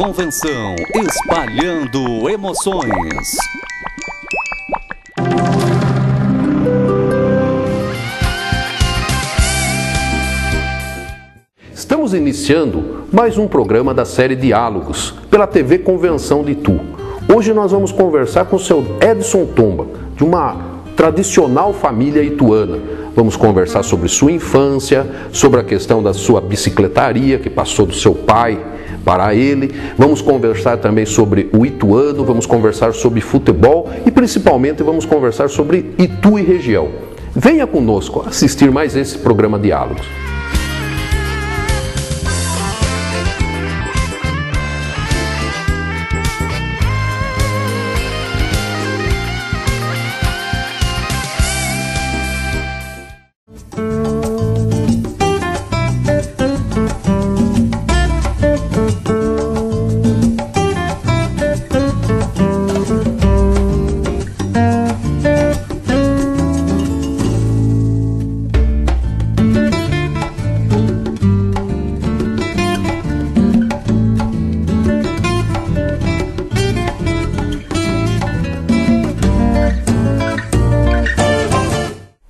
Convenção, espalhando emoções. Estamos iniciando mais um programa da série Diálogos, pela TV Convenção de Itu. Hoje nós vamos conversar com o seu Edson Tomba, de uma tradicional família ituana. Vamos conversar sobre sua infância, sobre a questão da sua bicicletaria, que passou do seu pai para ele. Vamos conversar também sobre o ituano, vamos conversar sobre futebol e principalmente vamos conversar sobre Itu e região. Venha conosco assistir mais esse programa Diálogos.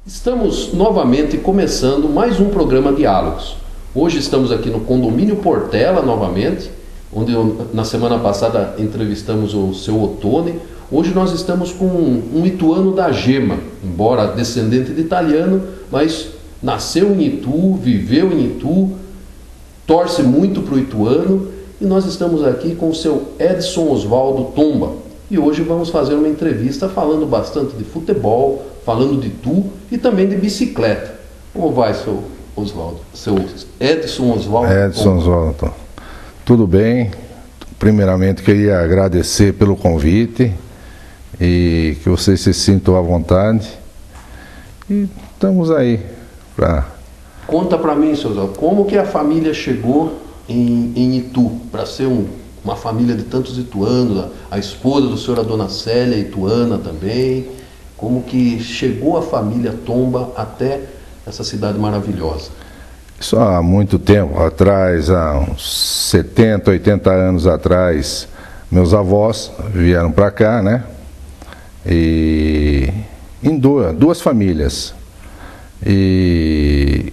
Estamos novamente começando mais um programa Diálogos. Hoje estamos aqui no Condomínio Portela novamente, onde na semana passada entrevistamos o seu Ottone. Hoje nós estamos com um ituano da Gema, embora descendente de italiano, mas nasceu em Itu, viveu em Itu, torce muito para o ituano, e nós estamos aqui com o seu Edson Osvaldo Tomba. E hoje vamos fazer uma entrevista falando bastante de futebol, falando de Itu e também de bicicleta. Como vai, seu Osvaldo? Seu Edson Osvaldo? Edson Osvaldo. Tudo bem. Primeiramente, queria agradecer pelo convite e que vocês se sintam à vontade. E estamos aí para... Conta para mim, seu Osvaldo, como que a família chegou em Itu, para ser uma família de tantos ituanos, a esposa do senhor, a dona Célia, ituana também. Como que chegou a família Tomba até essa cidade maravilhosa? Isso há muito tempo atrás, há uns 70, 80 anos atrás, meus avós vieram para cá, né? E em duas famílias. E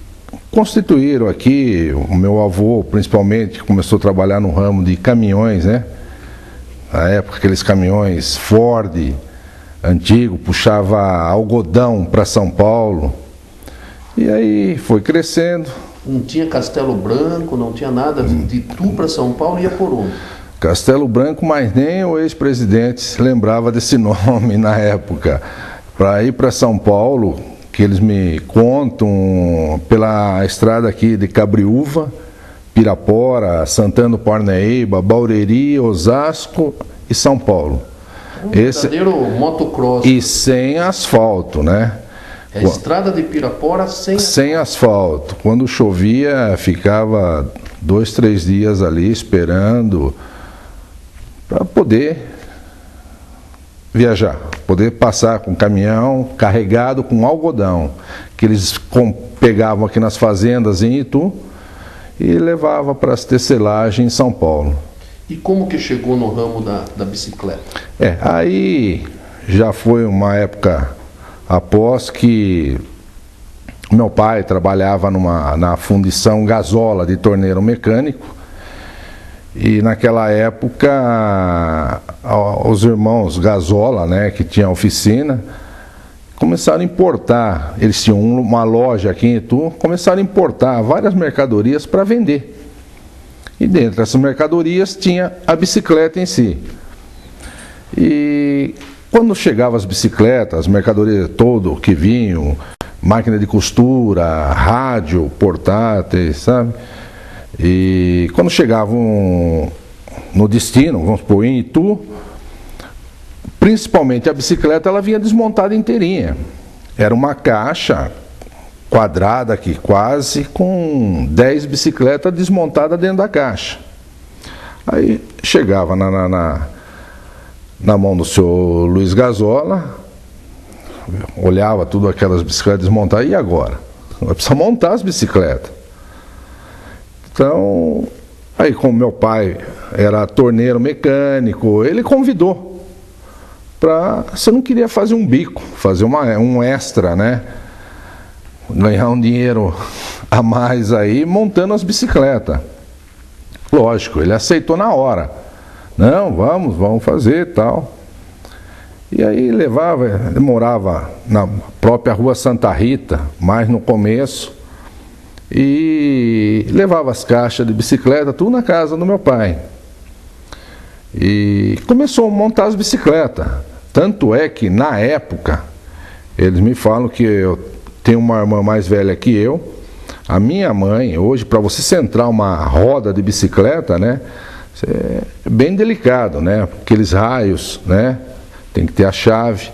constituíram aqui, o meu avô principalmente começou a trabalhar no ramo de caminhões, né? Na época aqueles caminhões Ford antigo, puxava algodão para São Paulo. E aí foi crescendo. Não tinha Castelo Branco, não tinha nada de Itu para São Paulo, ia por onde? Castelo Branco, mas nem o ex-presidente se lembrava desse nome na época. Para ir para São Paulo, que eles me contam, pela estrada aqui de Cabriúva, Pirapora, Santana do Parnaíba, Barueri, Osasco e São Paulo. Um verdadeiro motocross. E sem asfalto, né? É a estrada de Pirapora sem asfalto. Quando chovia, ficava 2, 3 dias ali esperando para poder viajar, poder passar com caminhão carregado com algodão, que eles pegavam aqui nas fazendas em Itu e levavam para as tecelagens em São Paulo. E como que chegou no ramo da bicicleta? Aí já foi uma época após que meu pai trabalhava na fundição Gasola de torneiro mecânico. E naquela época, os irmãos Gasola, né, que tinha oficina, começaram a importar. Eles tinham uma loja aqui em Itu, começaram a importar várias mercadorias para vender. E dentro dessas mercadorias tinha a bicicleta em si. E quando chegavam as bicicletas, as mercadorias todo que vinham, máquina de costura, rádio, portáteis, sabe? E quando chegavam no destino, vamos supor, em Itu, principalmente a bicicleta, ela vinha desmontada inteirinha. Era uma caixa quadrada aqui, quase, com 10 bicicletas desmontadas dentro da caixa. Aí chegava na mão do senhor Luiz Gasola, olhava tudo aquelas bicicletas desmontadas, e agora? Vai precisar montar as bicicletas. Então, aí como meu pai era torneiro mecânico, ele convidou para... Você não queria fazer um bico, fazer um extra, né? Ganhar um dinheiro a mais aí montando as bicicletas. Lógico, ele aceitou na hora. Não, vamos fazer e tal. E aí demorava na própria Rua Santa Rita, mais no começo, e levava as caixas de bicicleta, tudo na casa do meu pai. E começou a montar as bicicletas. Tanto é que, na época, eles me falam que eu tenho uma irmã mais velha que eu. A minha mãe, hoje, para você centrar uma roda de bicicleta, né, é bem delicado, né? Aqueles raios, né? Tem que ter a chave.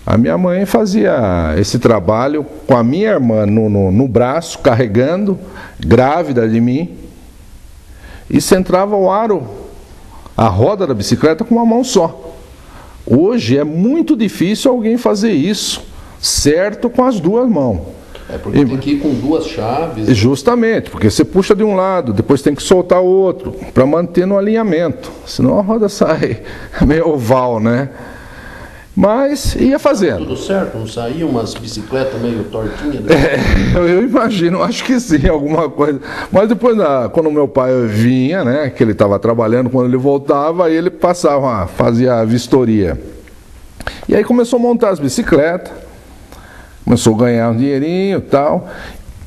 A minha mãe fazia esse trabalho com a minha irmã no braço, carregando, grávida de mim, e centrava o aro, a roda da bicicleta com uma mão só. Hoje é muito difícil alguém fazer isso, certo, com as duas mãos. É porque tem que ir com duas chaves. Justamente, porque você puxa de um lado, depois tem que soltar o outro, para manter no alinhamento, senão a roda sai meio oval, né? Mas ia fazendo. Tudo certo? Não saía umas bicicletas meio tortinhas? Eu imagino, acho que sim, alguma coisa. Mas depois, quando meu pai vinha, né, que ele estava trabalhando, quando ele voltava, aí ele passava, fazia a vistoria. E aí começou a montar as bicicletas, começou a ganhar um dinheirinho e tal.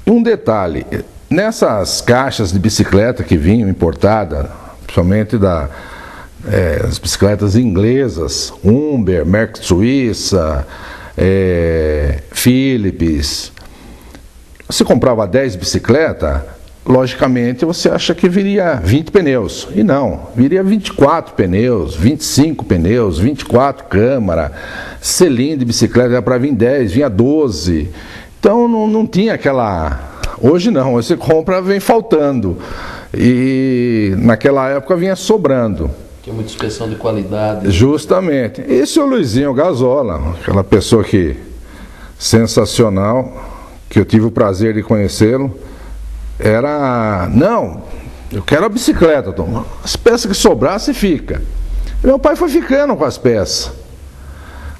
E um detalhe, nessas caixas de bicicleta que vinham importadas, principalmente as bicicletas inglesas, Humber, Merck Suíça, Philips. Você comprava 10 bicicletas, logicamente você acha que viria 20 pneus. E não, viria 24 pneus, 25 pneus, 24 câmara, selim de bicicleta era para vir 10, vinha 12. Então não tinha aquela... Hoje não, você compra, vem faltando. E naquela época vinha sobrando. Que é muita inspeção de qualidade. Justamente. Esse é o Luizinho Gazola, aquela pessoa que sensacional, que eu tive o prazer de conhecê-lo. Não, eu quero a bicicleta, Tom. As peças que sobrassem, fica. E meu pai foi ficando com as peças.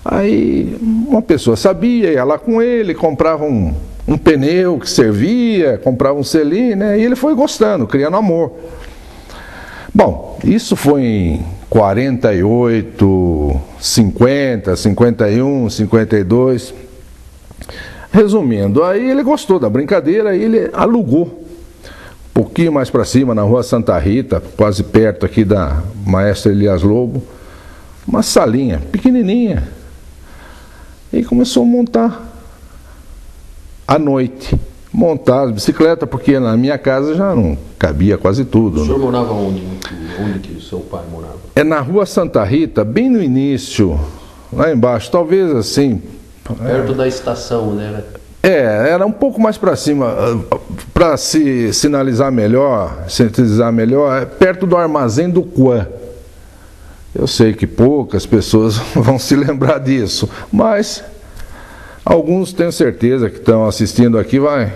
Aí uma pessoa sabia, ia lá com ele, comprava um pneu que servia, comprava um selim, né? E ele foi gostando, criando amor. Bom, isso foi em 48, 50, 51, 52. Resumindo, aí ele gostou da brincadeira e ele alugou. Um pouquinho mais para cima, na Rua Santa Rita, quase perto aqui da Maestra Elias Lobo, uma salinha pequenininha. E começou a montar à noite. Montar as bicicletas, porque na minha casa já não cabia quase tudo. O senhor morava onde? Onde que o seu pai morava? É na Rua Santa Rita, bem no início, lá embaixo, talvez assim... Perto da estação, né? Era um pouco mais para cima, para se sintetizar melhor, perto do armazém do Quan. Eu sei que poucas pessoas vão se lembrar disso, mas alguns tenho certeza que estão assistindo aqui vai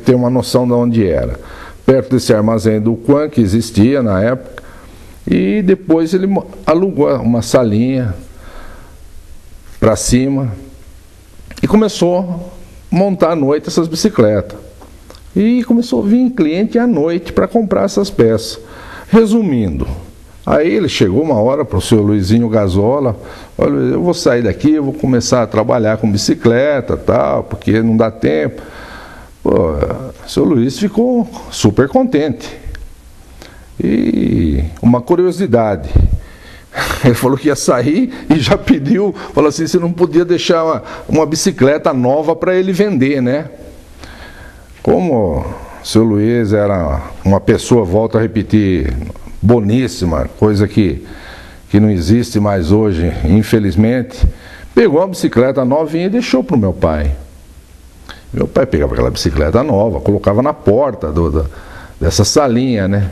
ter uma noção de onde era. Perto desse armazém do Quan, que existia na época, e depois ele alugou uma salinha para cima e começou a montar à noite essas bicicletas. E começou a vir cliente à noite para comprar essas peças. Resumindo, aí ele chegou uma hora para o seu Luizinho Gazola: olha, eu vou sair daqui, eu vou começar a trabalhar com bicicleta, tal, porque não dá tempo. Pô, o seu Luiz ficou super contente. E uma curiosidade, ele falou que ia sair e já pediu, falou assim, você não podia deixar uma bicicleta nova para ele vender, né? Como o seu Luiz era uma pessoa, volto a repetir, boníssima, coisa que não existe mais hoje, infelizmente, pegou uma bicicleta novinha e deixou para o meu pai. Meu pai pegava aquela bicicleta nova, colocava na porta dessa salinha, né?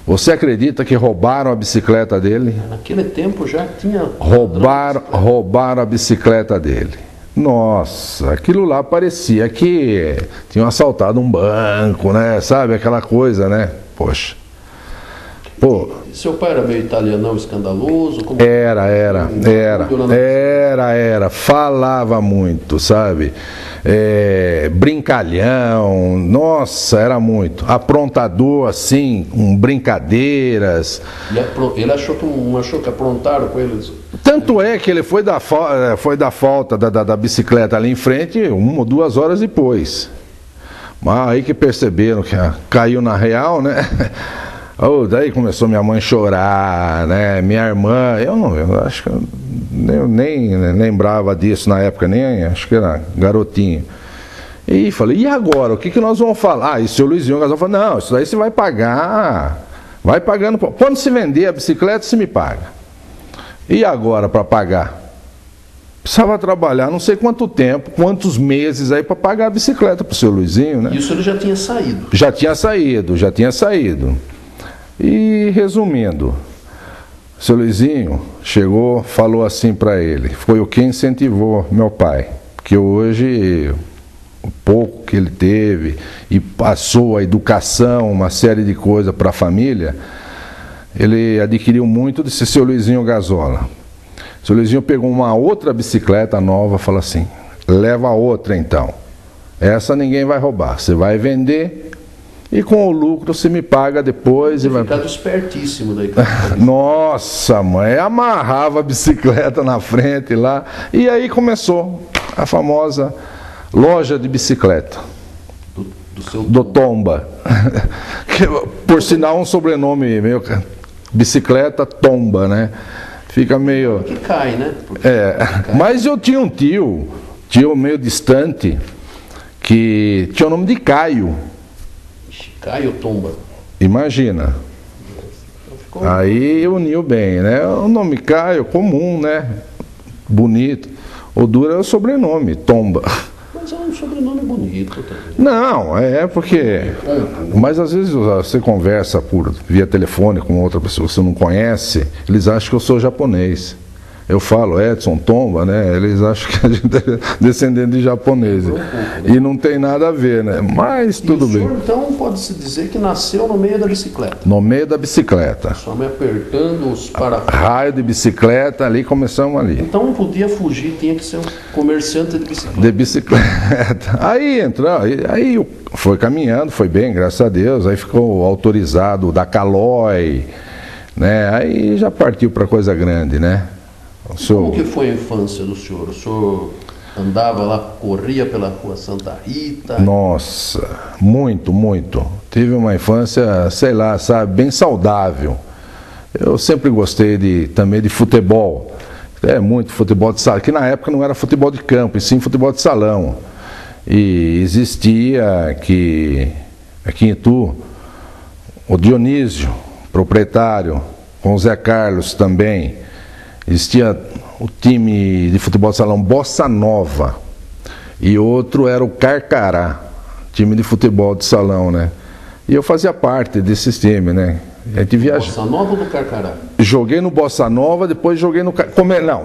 Você acredita que roubaram a bicicleta dele? Naquele tempo já tinha... Roubaram a bicicleta dele. Nossa, aquilo lá parecia que tinham assaltado um banco, né? Sabe, aquela coisa, né? Poxa. Pô, Seu pai era meio italianão, escandaloso? Como... Era. Falava muito, sabe? Brincalhão, nossa, era muito. Aprontador, assim, com brincadeiras. Ele achou que aprontaram com eles? Tanto é que ele foi dar falta da bicicleta ali em frente 1 ou 2 horas depois. Mas aí que perceberam que caiu na real, né? Daí começou minha mãe a chorar, né? Minha irmã, eu acho que eu nem lembrava disso na época, nem acho que era garotinho. E falei, e agora? O que nós vamos falar? E o seu Luizinho Gasol falou, não, isso daí você vai pagar, vai pagando. Quando se vender a bicicleta, você me paga. E agora para pagar? Precisava trabalhar não sei quanto tempo, quantos meses aí para pagar a bicicleta para o seu Luizinho, né? Isso ele já tinha saído? Já tinha saído. E resumindo, o seu Luizinho chegou, falou assim para ele, foi o que incentivou meu pai, que hoje o pouco que ele teve e passou a educação, uma série de coisas para a família, ele adquiriu muito desse seu Luizinho Gazola. O seu Luizinho pegou uma outra bicicleta nova e falou assim, leva outra então, essa ninguém vai roubar, você vai vender e com o lucro você me paga depois. Ficado espertíssimo daí. Nossa, mãe, amarrava a bicicleta na frente lá e aí começou a famosa loja de bicicleta do Tomba. Que, por sinal, um sobrenome meio bicicleta Tomba, né? Fica meio... Que cai, né? Mas eu tinha um tio meio distante, que tinha o nome de Caio. Caio Tomba. Imagina. Aí uniu bem, né? O nome Caio, comum, né? Bonito. O duro é o sobrenome, Tomba. Mas é um sobrenome bonito também. Não, porque... Mas às vezes você conversa via telefone com outra pessoa que você não conhece, eles acham que eu sou japonês. Eu falo Edson Tomba, né? Eles acham que a gente é descendente de japonês. E não tem nada a ver, né? Mas tudo bem. O senhor, então, pode-se dizer que nasceu no meio da bicicleta? No meio da bicicleta. Sua mãe apertando os parafusos. Raio de bicicleta, ali começamos ali. Então não podia fugir, tinha que ser um comerciante de bicicleta. De bicicleta. Aí entrou, aí foi caminhando, foi bem, graças a Deus. Aí ficou autorizado da Calói, né? Aí já partiu para coisa grande, né? Como que foi a infância do senhor? O senhor andava lá, corria pela rua Santa Rita? Nossa, muito, muito. Tive uma infância, sei lá, sabe, bem saudável. Eu sempre gostei também de futebol. Muito futebol de salão, que na época não era futebol de campo, e sim futebol de salão. E existia aqui em Itu, o Dionísio, proprietário, com o Zé Carlos também. Existia o time de futebol de salão Bossa Nova e outro era o Carcará, time de futebol de salão, né? E eu fazia parte desses times, né? A gente Bossa Nova ou do Carcará? Joguei no Bossa Nova, depois joguei no Não,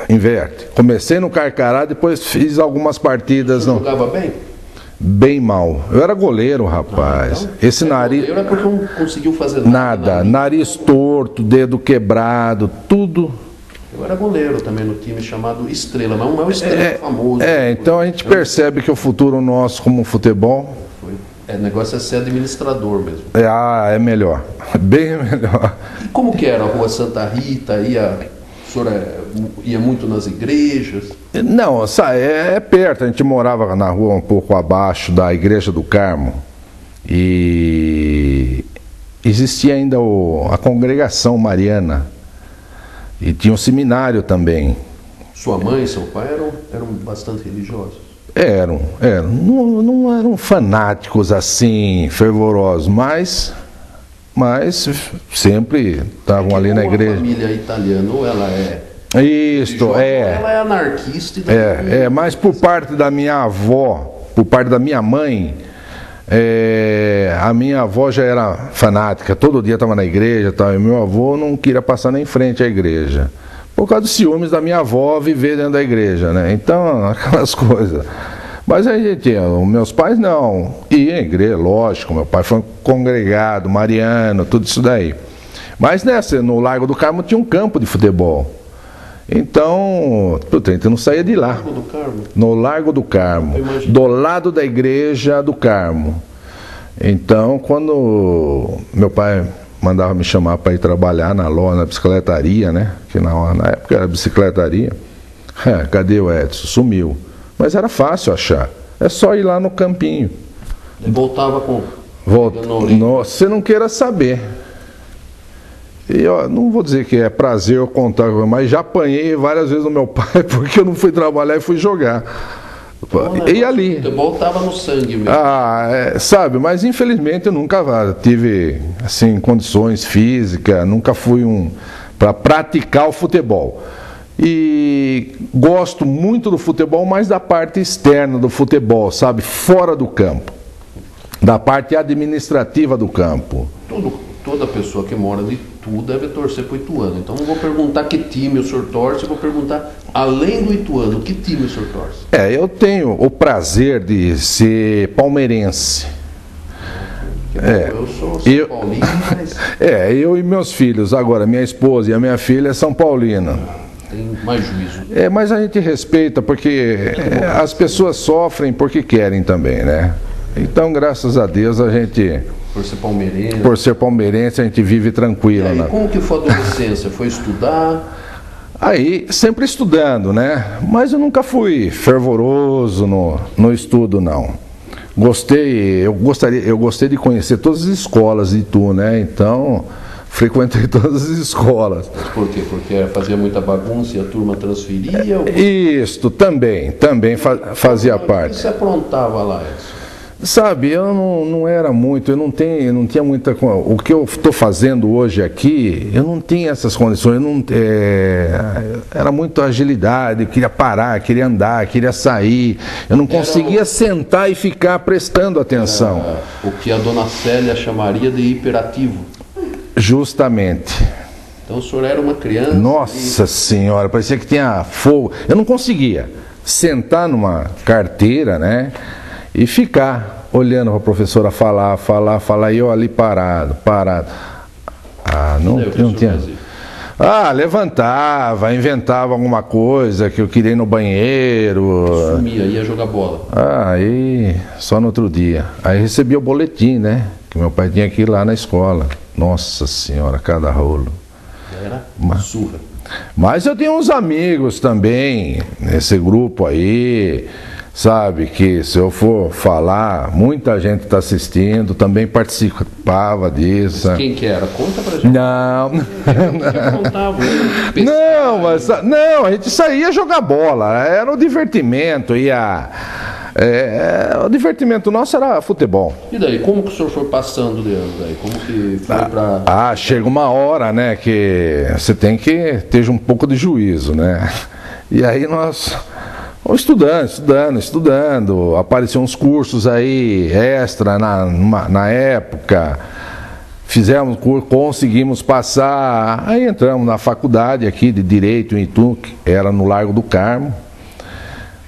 inverte. Comecei no Carcará, depois fiz algumas partidas. Você jogava bem? Bem mal. Eu era goleiro, rapaz. Então, esse nariz. Goleiro é porque não conseguiu fazer nada. Nariz torto, dedo quebrado, tudo. Eu era goleiro também no time chamado Estrela, mas não é o Estrela famoso. Então a gente percebe que o futuro nosso como futebol... O negócio é ser administrador mesmo. É melhor, bem melhor. E como que era a rua Santa Rita? O senhor ia muito nas igrejas? Não, é perto, a gente morava na rua um pouco abaixo da Igreja do Carmo. E existia ainda a congregação mariana. E tinha um seminário também. Sua mãe e seu pai eram bastante religiosos? Eram. Não eram fanáticos assim, fervorosos, mas sempre estavam ali na igreja. A família italiana, ou ela é... Isto, ela é anarquista. Mas por parte da minha avó, por parte da minha mãe... a minha avó já era fanática, todo dia estava na igreja, e meu avô não queria passar nem em frente à igreja, por causa dos ciúmes da minha avó viver dentro da igreja, né? Então, aquelas coisas. Mas a gente, meus pais não, iam à igreja, lógico, meu pai foi congregado, mariano, tudo isso daí. Mas no Largo do Carmo tinha um campo de futebol. Então, puta, a gente não saía de lá. Largo do Carmo? No Largo do Carmo, do lado da igreja do Carmo. Então, quando meu pai mandava me chamar para ir trabalhar na loja, na bicicletaria, né? Que na época era bicicletaria. Cadê o Edson? Sumiu. Mas era fácil achar. É só ir lá no campinho. E voltava com... Você não queira saber. E eu não vou dizer que é prazer eu contar, mas já apanhei várias vezes no meu pai porque eu não fui trabalhar e fui jogar. E ali. Voltava no sangue mesmo. Sabe, mas infelizmente eu nunca tive assim, condições físicas, nunca fui para praticar o futebol. E gosto muito do futebol, mas da parte externa do futebol, sabe, fora do campo, da parte administrativa do campo. Toda pessoa que mora de Itu deve torcer para o Ituano. Então não vou perguntar que time o senhor torce, eu vou perguntar, além do Ituano, que time o senhor torce? Eu tenho o prazer de ser palmeirense. Eu sou São Paulino, mas... eu e meus filhos. Agora, minha esposa e a minha filha são paulinas. Tem mais juízo. Mas a gente respeita, porque as pessoas sofrem porque querem também, né? Então, graças a Deus, a gente... Por ser palmeirense, a gente vive tranquilo. E aí, como que foi a adolescência? Foi estudar? Aí, sempre estudando, né? Mas eu nunca fui fervoroso no estudo, não. Eu gostei de conhecer todas as escolas de Itu, né? Então, frequentei todas as escolas. Mas por quê? Porque fazia muita bagunça e a turma transferia? Isto, também fazia parte. O que você aprontava lá, Edson? Sabe, eu não era muito, eu não tinha muita... O que eu estou fazendo hoje aqui, eu não tinha essas condições, era muito agilidade, eu queria parar, queria andar, queria sair, eu não conseguia sentar e ficar prestando atenção. O que a dona Célia chamaria de hiperativo. Justamente. Então o senhor era uma criança... Nossa Senhora, parecia que tinha fogo. Eu não conseguia sentar numa carteira, né? E ficar olhando para a professora falar, e eu ali parado. Não tinha. Levantava, inventava alguma coisa que eu queria ir no banheiro. Sumia, ia jogar bola. Aí, só no outro dia. Aí recebia o boletim, né? Que meu pai tinha que ir lá na escola. Nossa Senhora, cada rolo. Era surra. Mas eu tinha uns amigos também, nesse grupo aí. Sabe, que se eu for falar, muita gente está assistindo, também participava disso. Mas quem que era? Conta pra gente. Não, a gente saía jogar bola, era o divertimento, o divertimento nosso era futebol. E daí, como que o senhor foi passando de anos aí? Como que foi pra... chega uma hora, né, que você tem que ter um pouco de juízo, né? E aí nós... Estudando, apareciam uns cursos aí extra na época, fizemos curso, conseguimos passar, aí entramos na faculdade aqui de Direito em Itu, que era no Largo do Carmo,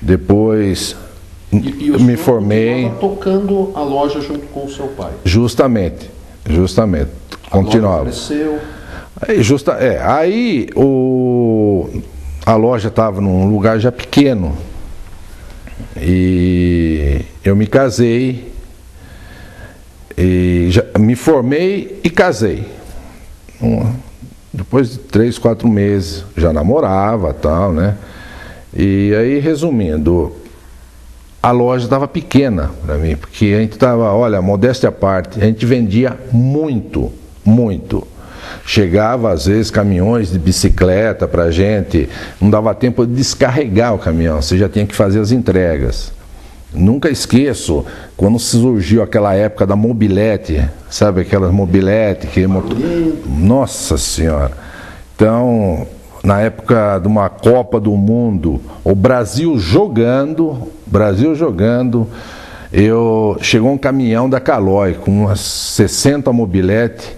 depois me formei. Estava tocando a loja junto com o seu pai? Justamente, continuava. Cresceu? Aí a loja estava num lugar já pequeno e eu me casei e me formei e casei. Depois de 3, 4 meses já namorava, tal, né? E aí, resumindo, a loja estava pequena para mim, porque a gente estava, olha, modéstia à parte, a gente vendia muito. Chegava às vezes caminhões de bicicleta para a gente, não dava tempo de descarregar o caminhão, você já tinha que fazer as entregas. Nunca esqueço quando surgiu aquela época da mobilete, sabe aquelas mobilete Nossa Senhora! Então, na época de uma Copa do Mundo, o Brasil jogando, chegou um caminhão da Caloi com umas 60 mobilete.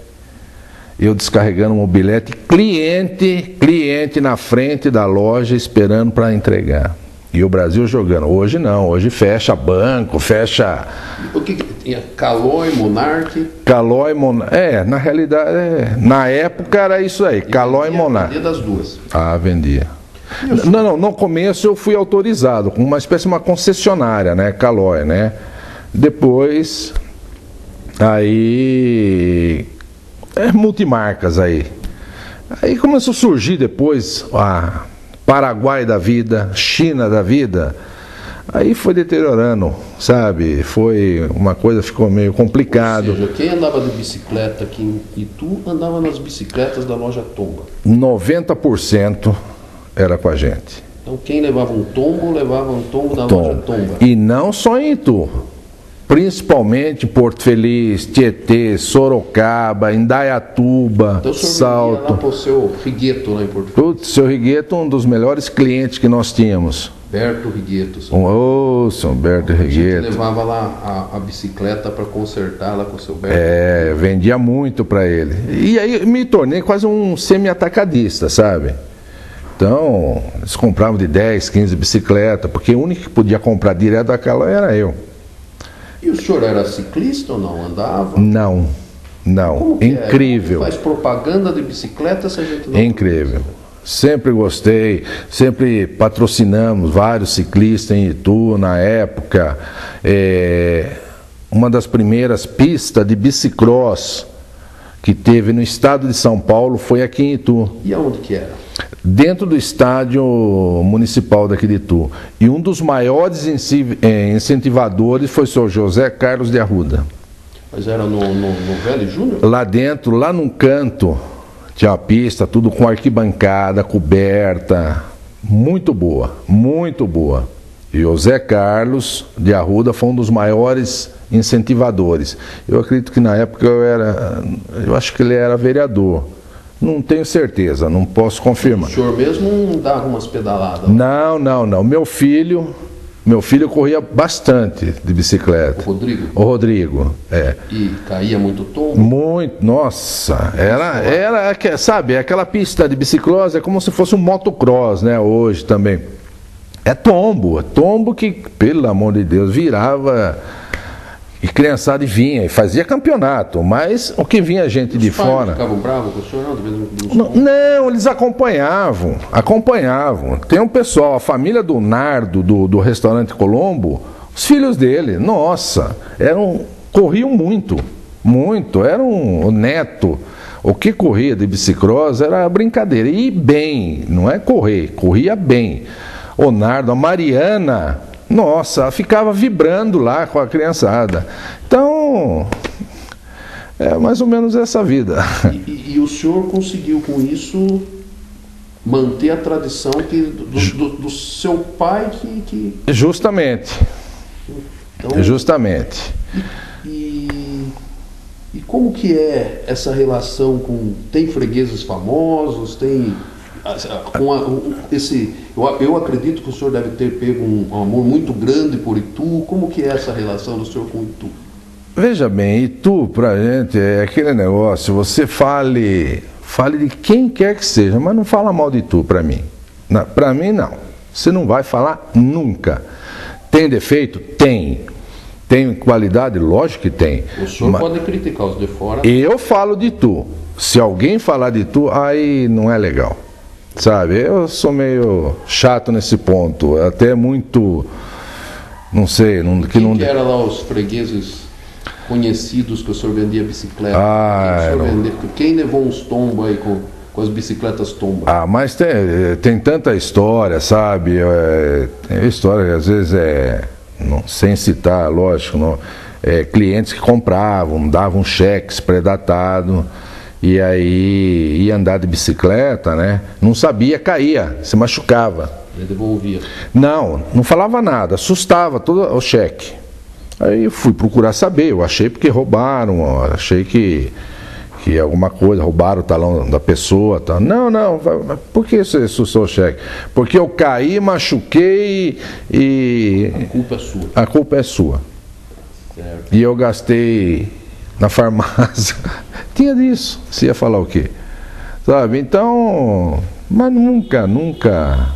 Eu descarregando o mobilete, cliente na frente da loja esperando para entregar. E o Brasil jogando. Hoje não, hoje fecha banco, fecha... Tinha Caloi, Monark. Caloi, Monark. Na realidade, na época era isso aí, Caloi e Monark. Vendia das duas. Ah, vendia. Não, no começo eu fui autorizado, com uma espécie de uma concessionária, né, Caloi, né? Depois, aí, multimarcas aí. Aí começou a surgir depois a Paraguai da vida, China da vida. Aí foi deteriorando, sabe? Foi uma coisa, ficou meio complicado. Ou seja, quem andava de bicicleta aqui em Itu andava nas bicicletas da loja Tomba. 90% era com a gente. Então quem levava um tombo da loja Tomba. E não só em Itu. Principalmente Porto Feliz, Tietê, Sorocaba, Indaiatuba, então, o senhor Salto. Ia lá para o seu Rigueto lá em Porto Feliz. Putz, seu Rigueto, um dos melhores clientes que nós tínhamos. Berto Rigueto. São Berto Rigueto. Levava lá a bicicleta para consertar lá com o seu Berto. Vendia muito para ele. E aí me tornei quase um semi-atacadista, sabe? Então, eles compravam de 10, 15 bicicletas, porque o único que podia comprar direto daquela era eu. E o senhor era ciclista ou não? Andava? Não. Como que Incrível. Faz propaganda de bicicleta se a gente não... Incrível. Sempre gostei, sempre patrocinamos vários ciclistas em Itu na época. Uma das primeiras pistas de bicicross que teve no estado de São Paulo foi aqui em Itu. E aonde que era? Dentro do estádio municipal daqui de Itu. E um dos maiores incentivadores foi o senhor José Carlos de Arruda. Mas era no Velho Júnior? Lá dentro, lá num canto, tinha uma pista, tudo com arquibancada, coberta. Muito boa, muito boa. E o José Carlos de Arruda foi um dos maiores incentivadores. Eu acredito que na época eu acho que ele era vereador. Não tenho certeza, não posso confirmar. O senhor mesmo não dava umas pedaladas? Não. Meu filho corria bastante de bicicleta. O Rodrigo? O Rodrigo, E caía muito tombo? Muito, nossa. Sabe, aquela pista de bicicross é como se fosse um motocross, né, hoje também. É tombo que, pelo amor de Deus, virava... E criançada vinha, e fazia campeonato, mas o que vinha gente de fora... Ficavam bravos com o senhor, não, eles acompanhavam. Tem um pessoal, a família do Nardo, do restaurante Colombo, os filhos dele, nossa, corriam muito, era o neto. O que corria de bicicross era brincadeira, e bem, não é corria bem. O Nardo, a Mariana... Nossa, ela ficava vibrando lá com a criançada. Então, é mais ou menos essa vida. E o senhor conseguiu com isso manter a tradição do seu pai que... Justamente. Então, justamente. E como que é essa relação com... Tem fregueses famosos, tem... Eu acredito que o senhor deve ter pego um amor muito grande por Itu. Como que é essa relação do senhor com Itu? Veja bem, Itu pra gente é aquele negócio, você fale de quem quer que seja, mas não fala mal de Itu pra mim. Pra mim não, você não vai falar nunca. Tem defeito? Tem. Tem qualidade? Lógico que tem. O senhor pode criticar os de fora. Eu falo de Itu. Se alguém falar de Itu, aí não é legal. Sabe, eu sou meio chato nesse ponto, até muito, não sei... Quem era lá os fregueses conhecidos que o senhor vendia bicicleta? Quem levou uns tombos aí com as bicicletas tombas? Mas tem tanta história, sabe, tem história que às vezes sem citar, lógico, clientes que compravam, davam cheques predatados. E aí ia andar de bicicleta, né? Não sabia, caía, se machucava. Ele devolvia? Não falava nada, assustava todo o cheque. Aí eu fui procurar saber, eu achei porque roubaram, achei que alguma coisa, roubaram o talão da pessoa. Tal. Não, por que você assustou o cheque? Porque eu caí, machuquei e... A culpa é sua. A culpa é sua. Certo. E eu gastei... na farmácia, tinha disso, você ia falar o quê? Sabe, então, mas nunca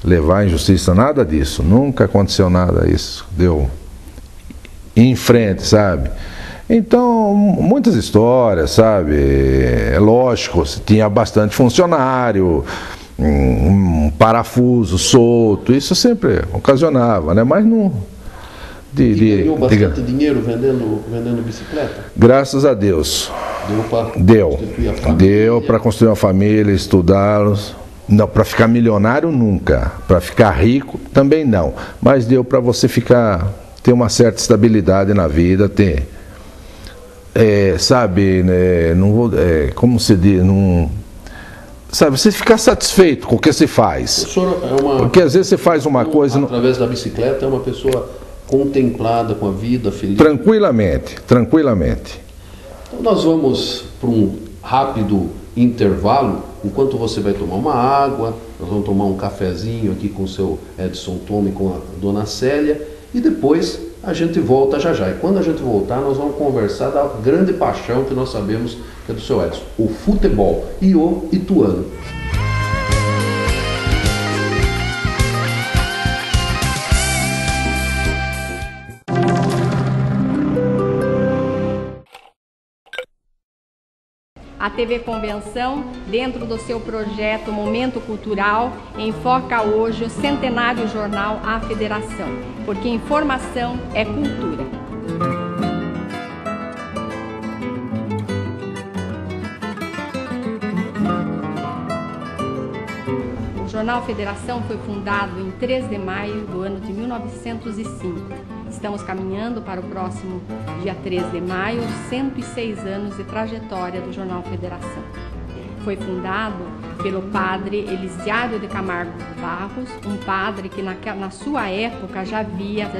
levar em justiça, nada disso, nunca aconteceu nada isso, deu. ir em frente, sabe? Então, muitas histórias, sabe? É lógico, tinha bastante funcionário, um parafuso solto, isso sempre ocasionava, né? Mas não... ganhou bastante dinheiro vendendo bicicleta? Graças a Deus. Deu para construir uma família, estudá-los. Não, para ficar milionário nunca, para ficar rico também não, mas deu para você ter uma certa estabilidade na vida, sabe, né, não vou, como se diz, não, sabe, você ficar satisfeito com o que você faz. Porque às vezes você faz uma coisa... Através da bicicleta é uma pessoa contemplada com a vida, feliz. Tranquilamente. Então nós vamos para um rápido intervalo, enquanto você vai tomar uma água, nós vamos tomar um cafezinho aqui com o seu Edson Tome, com a dona Célia, e depois a gente volta já. E quando a gente voltar, nós vamos conversar da grande paixão que nós sabemos que é do seu Edson, o futebol e o Ituano. A TV Convenção, dentro do seu projeto Momento Cultural, enfoca hoje o centenário jornal A Federação, porque informação é cultura. O Jornal Federação foi fundado em 3 de maio do ano de 1905. Estamos caminhando para o próximo dia 3 de maio, 106 anos de trajetória do Jornal Federação. Foi fundado pelo padre Elisiário de Camargo Barros, um padre que na sua época já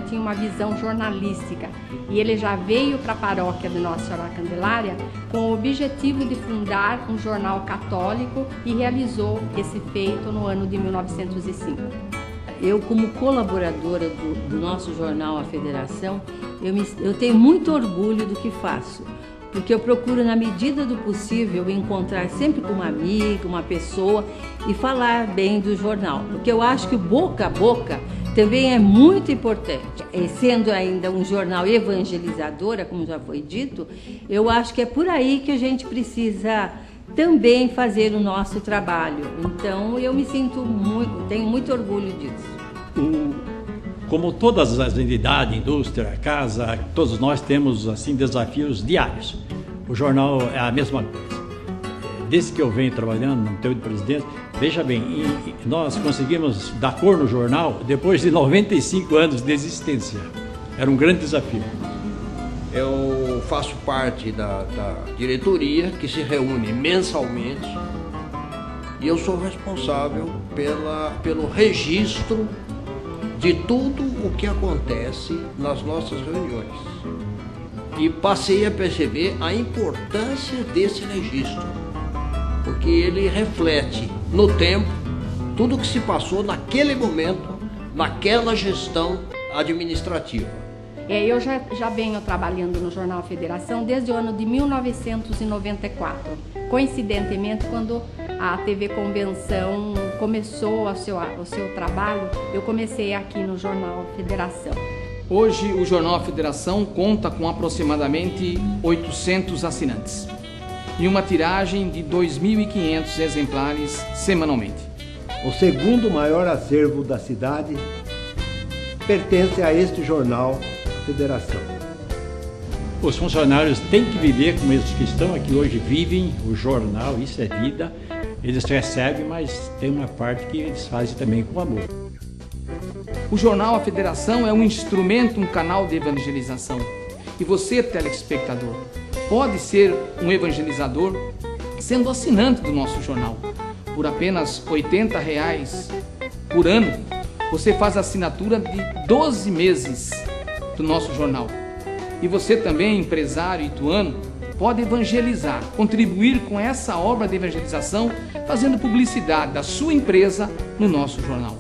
tinha uma visão jornalística, e ele já veio para a paróquia de Nossa Senhora da Candelária com o objetivo de fundar um jornal católico e realizou esse feito no ano de 1905. Eu, como colaboradora do nosso jornal A Federação, eu tenho muito orgulho do que faço, porque eu procuro, na medida do possível, encontrar sempre com uma amiga, uma pessoa e falar bem do jornal, porque eu acho que o boca a boca também é muito importante. Sendo ainda um jornal evangelizadora, como já foi dito, eu acho que é por aí que a gente precisa também fazer o nosso trabalho. Então eu me sinto tenho muito orgulho disso. Como todas as entidades, indústria, casa, todos nós temos assim desafios diários. O jornal é a mesma coisa. Desde que eu venho trabalhando no teu de presidente, veja bem, nós conseguimos dar cor no jornal depois de 95 anos de existência. Era um grande desafio. Eu faço parte da diretoria, que se reúne mensalmente, e eu sou responsável pelo registro de tudo o que acontece nas nossas reuniões. E passei a perceber a importância desse registro, porque ele reflete no tempo tudo o que se passou naquele momento, naquela gestão administrativa. Eu já venho trabalhando no Jornal Federação desde o ano de 1994. Coincidentemente, quando a TV Convenção começou o seu trabalho, eu comecei aqui no Jornal Federação. Hoje, o Jornal Federação conta com aproximadamente 800 assinantes e uma tiragem de 2.500 exemplares semanalmente. O segundo maior acervo da cidade pertence a este jornal Federação. Os funcionários têm que viver como eles que estão aqui hoje vivem, o jornal, isso é vida. Eles recebem, mas tem uma parte que eles fazem também com amor. O jornal A Federação é um instrumento, um canal de evangelização. E você, telespectador, pode ser um evangelizador sendo assinante do nosso jornal. Por apenas R$ 80 por ano, você faz a assinatura de 12 meses do nosso jornal. E você também, empresário ituano, pode evangelizar, contribuir com essa obra de evangelização, fazendo publicidade da sua empresa no nosso jornal.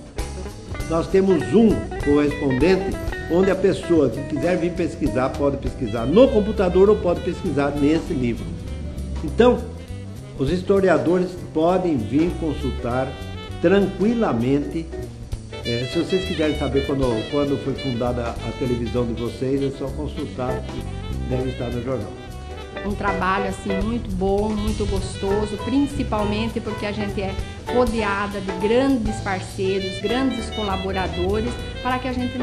Nós temos um correspondente, onde a pessoa que quiser vir pesquisar, pode pesquisar no computador ou pode pesquisar nesse livro. Então, os historiadores podem vir consultar tranquilamente Se vocês quiserem saber quando foi fundada a televisão de vocês, é só consultar, que deve estar no jornal. Um trabalho assim muito bom, muito gostoso, principalmente porque a gente é rodeada de grandes parceiros, grandes colaboradores, para que a gente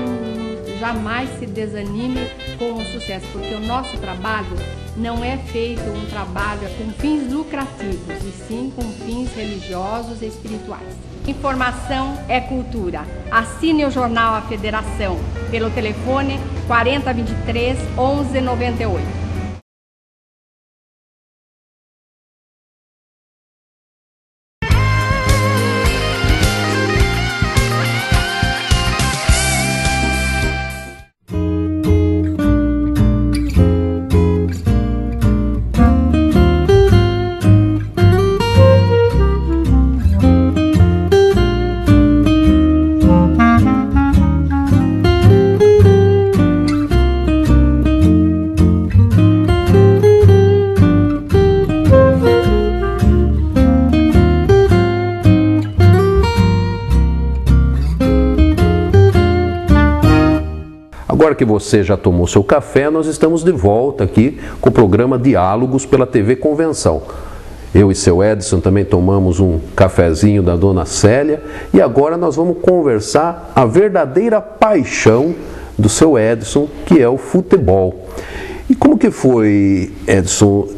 jamais se desanime com o sucesso, porque o nosso trabalho não é feito um trabalho com fins lucrativos, e sim com fins religiosos e espirituais. Informação é cultura. Assine o Jornal A Federação pelo telefone 4023 1198. Agora que você já tomou seu café, nós estamos de volta aqui com o programa Diálogos pela TV Convenção. Eu e seu Edson também tomamos um cafezinho da dona Célia e agora nós vamos conversar a verdadeira paixão do seu Edson, que é o futebol. E como que foi, Edson,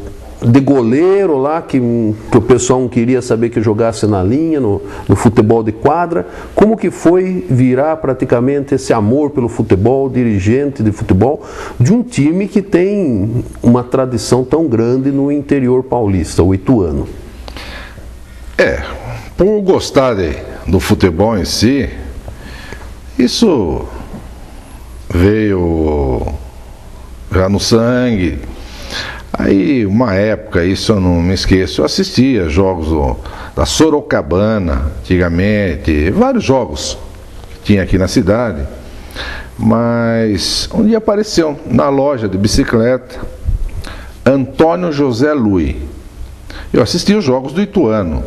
de goleiro lá, que o pessoal não queria saber que jogasse na linha, no futebol de quadra, como que foi virar praticamente esse amor pelo futebol, dirigente de futebol, de um time que tem uma tradição tão grande no interior paulista, o Ituano? Por gostar do futebol em si, isso veio já no sangue. Aí, uma época, isso eu não me esqueço, eu assistia jogos da Sorocabana, antigamente, vários jogos que tinha aqui na cidade, mas um dia apareceu na loja de bicicleta Antônio José Luiz. Eu assistia os jogos do Ituano,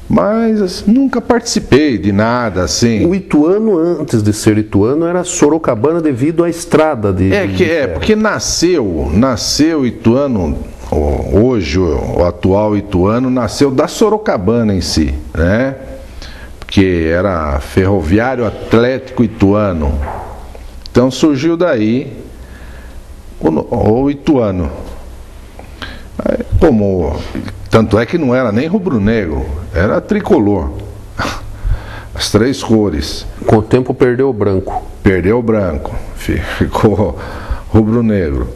mas nunca participei de nada assim. O Ituano, antes de ser Ituano, era Sorocabana devido à estrada de... porque nasceu o Ituano, hoje o atual Ituano, nasceu da Sorocabana em si, né? Porque era Ferroviário Atlético Ituano. Então surgiu daí o Ituano. Tanto é que não era nem rubro-negro, era tricolor. As três cores. Com o tempo perdeu o branco. Perdeu o branco, ficou rubro-negro.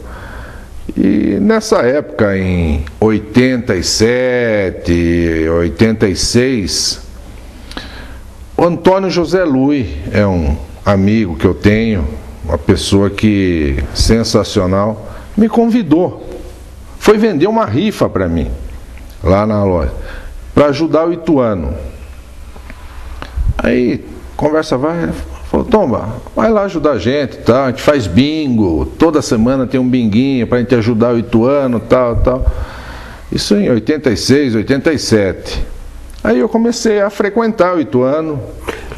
E nessa época, em 87, 86, o Antônio José Luiz é um amigo que eu tenho, uma pessoa que sensacional, me convidou. Foi vender uma rifa para mim, lá na loja, para ajudar o Ituano. Aí, conversa vai, falou, Tomba, vai lá ajudar a gente, tá? A gente faz bingo, toda semana tem um binguinho para a gente ajudar o Ituano, tal. Isso em 86, 87. Aí eu comecei a frequentar o Ituano.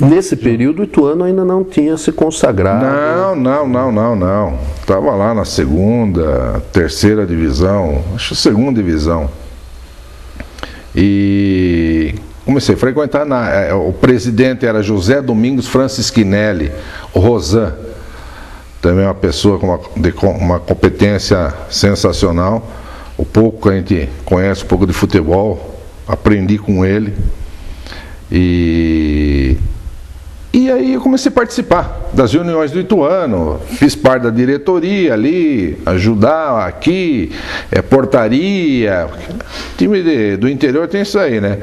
Nesse período o Ituano ainda não tinha se consagrado. Não. Estava lá na segunda, terceira divisão, acho segunda divisão. E comecei a frequentar, o presidente era José Domingos Francischinelli, o Rosan, também uma pessoa com uma competência sensacional. O pouco que a gente conhece, um pouco de futebol, aprendi com ele. E aí eu comecei a participar das reuniões do Ituano, fiz parte da diretoria ali, ajudar aqui, portaria, time do interior tem isso aí, né?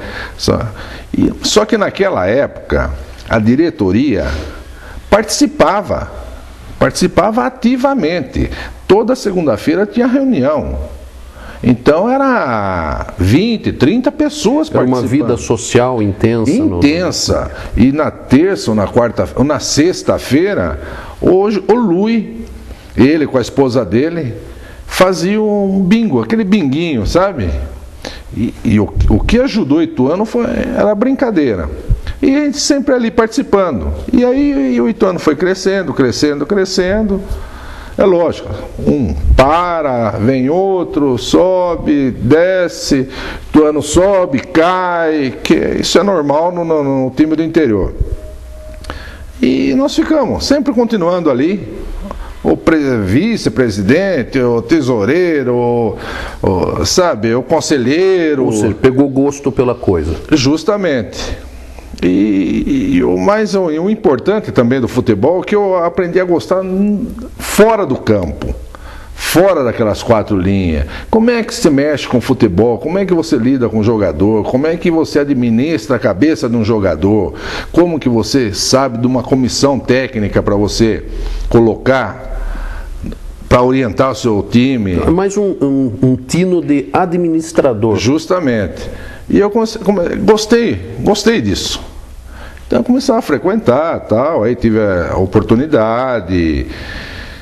Só que naquela época a diretoria participava ativamente, toda segunda-feira tinha reunião. Então era 20, 30 pessoas participando. Era uma vida social intensa. Intensa. E na terça ou na quarta, ou na sexta-feira, hoje o Luiz, ele com a esposa dele, fazia um bingo, aquele binguinho, sabe? E o que ajudou o Ituano era brincadeira. E a gente sempre ali participando. E aí o Ituano foi crescendo, crescendo, crescendo. É lógico, um para, vem outro, sobe, desce, Ituano sobe, cai, que isso é normal no time do interior. E nós ficamos sempre continuando ali. O vice-presidente, o tesoureiro, sabe, o conselheiro. Ou seja, pegou gosto pela coisa. Justamente. E o importante também do futebol é que eu aprendi a gostar fora do campo, fora daquelas 4 linhas. Como é que se mexe com o futebol? Como é que você lida com o jogador? Como é que você administra a cabeça de um jogador? Como que você sabe de uma comissão técnica para você colocar para orientar o seu time? É mais um tino de administrador. Justamente. E eu gostei disso. Então eu comecei a frequentar, tal, aí tive a oportunidade.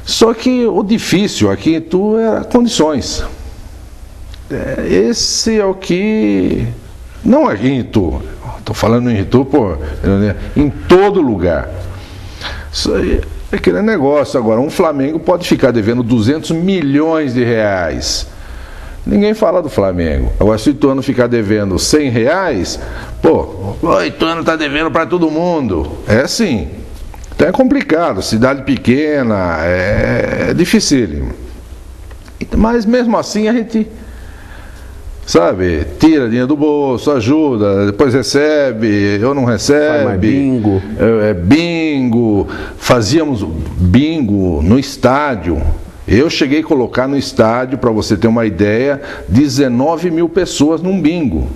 Só que o difícil aqui em Itu era condições. Esse é o que... Não aqui em Itu, estou falando em Itu, em todo lugar. Isso aí é aquele negócio agora, um Flamengo pode ficar devendo 200 milhões de reais. Ninguém fala do Flamengo. Agora, se o Ituano ficar devendo 100 reais, o Ituano está devendo para todo mundo. É assim. Então é complicado. Cidade pequena, é dificílimo. Mas mesmo assim a gente, sabe, tira dinheiro do bolso, ajuda, depois recebe, ou não recebe. Faz mais bingo. Bingo. Fazíamos bingo no estádio. Eu cheguei a colocar no estádio, para você ter uma ideia, 19 mil pessoas num bingo.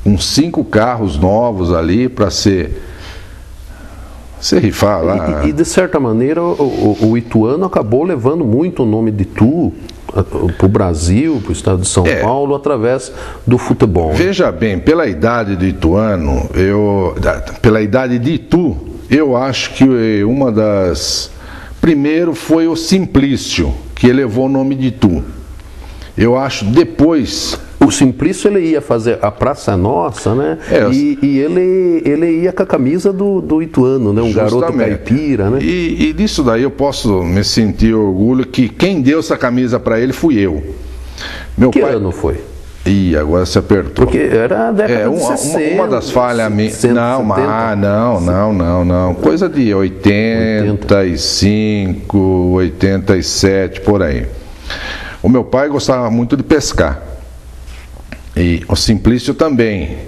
Com 5 carros novos ali para se rifar lá. E de certa maneira o Ituano acabou levando muito o nome de Itu para o Brasil, para o estado de São Paulo, através do futebol. Veja bem, pela idade do Ituano, pela idade de Itu, eu acho que uma das... Primeiro foi o Simplício, que elevou o nome de Itu. Eu acho depois... O Simplício, ele ia fazer a Praça Nossa, né? E ele ia com a camisa do Ituano, né? Um Justamente. Garoto caipira, né? E disso daí eu posso me sentir orgulho que quem deu essa camisa para ele fui eu. Que ano foi? Ih, agora você apertou. Porque era a década de 60. Uma das falhas minhas. Não. Coisa de 85, 87, por aí. O meu pai gostava muito de pescar. E o Simplício também.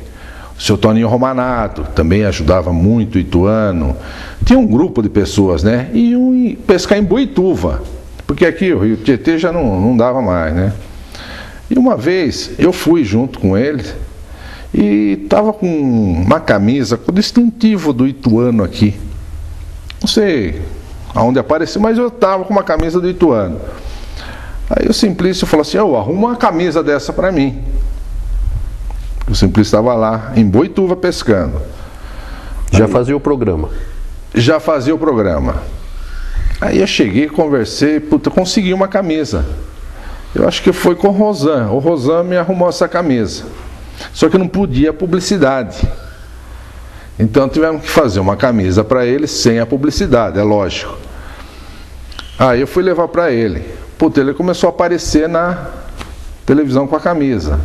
O seu Toninho Romanato também ajudava muito o Ituano. Tinha um grupo de pessoas, né? E pescar em Boituva. Porque aqui o Rio Tietê já não dava mais, né? E uma vez eu fui junto com ele e estava com uma camisa com o distintivo do Ituano aqui. Não sei aonde apareceu, mas eu estava com uma camisa do Ituano. Aí o Simplício falou assim: arruma uma camisa dessa para mim. O Simplício estava lá em Boituva pescando. Já fazia o programa? Já fazia o programa. Aí eu cheguei, conversei, consegui uma camisa. Eu acho que foi com o Rosan. O Rosan me arrumou essa camisa. Só que não podia publicidade. Então tivemos que fazer uma camisa para ele sem a publicidade, é lógico. Aí eu fui levar para ele. Ele começou a aparecer na televisão com a camisa.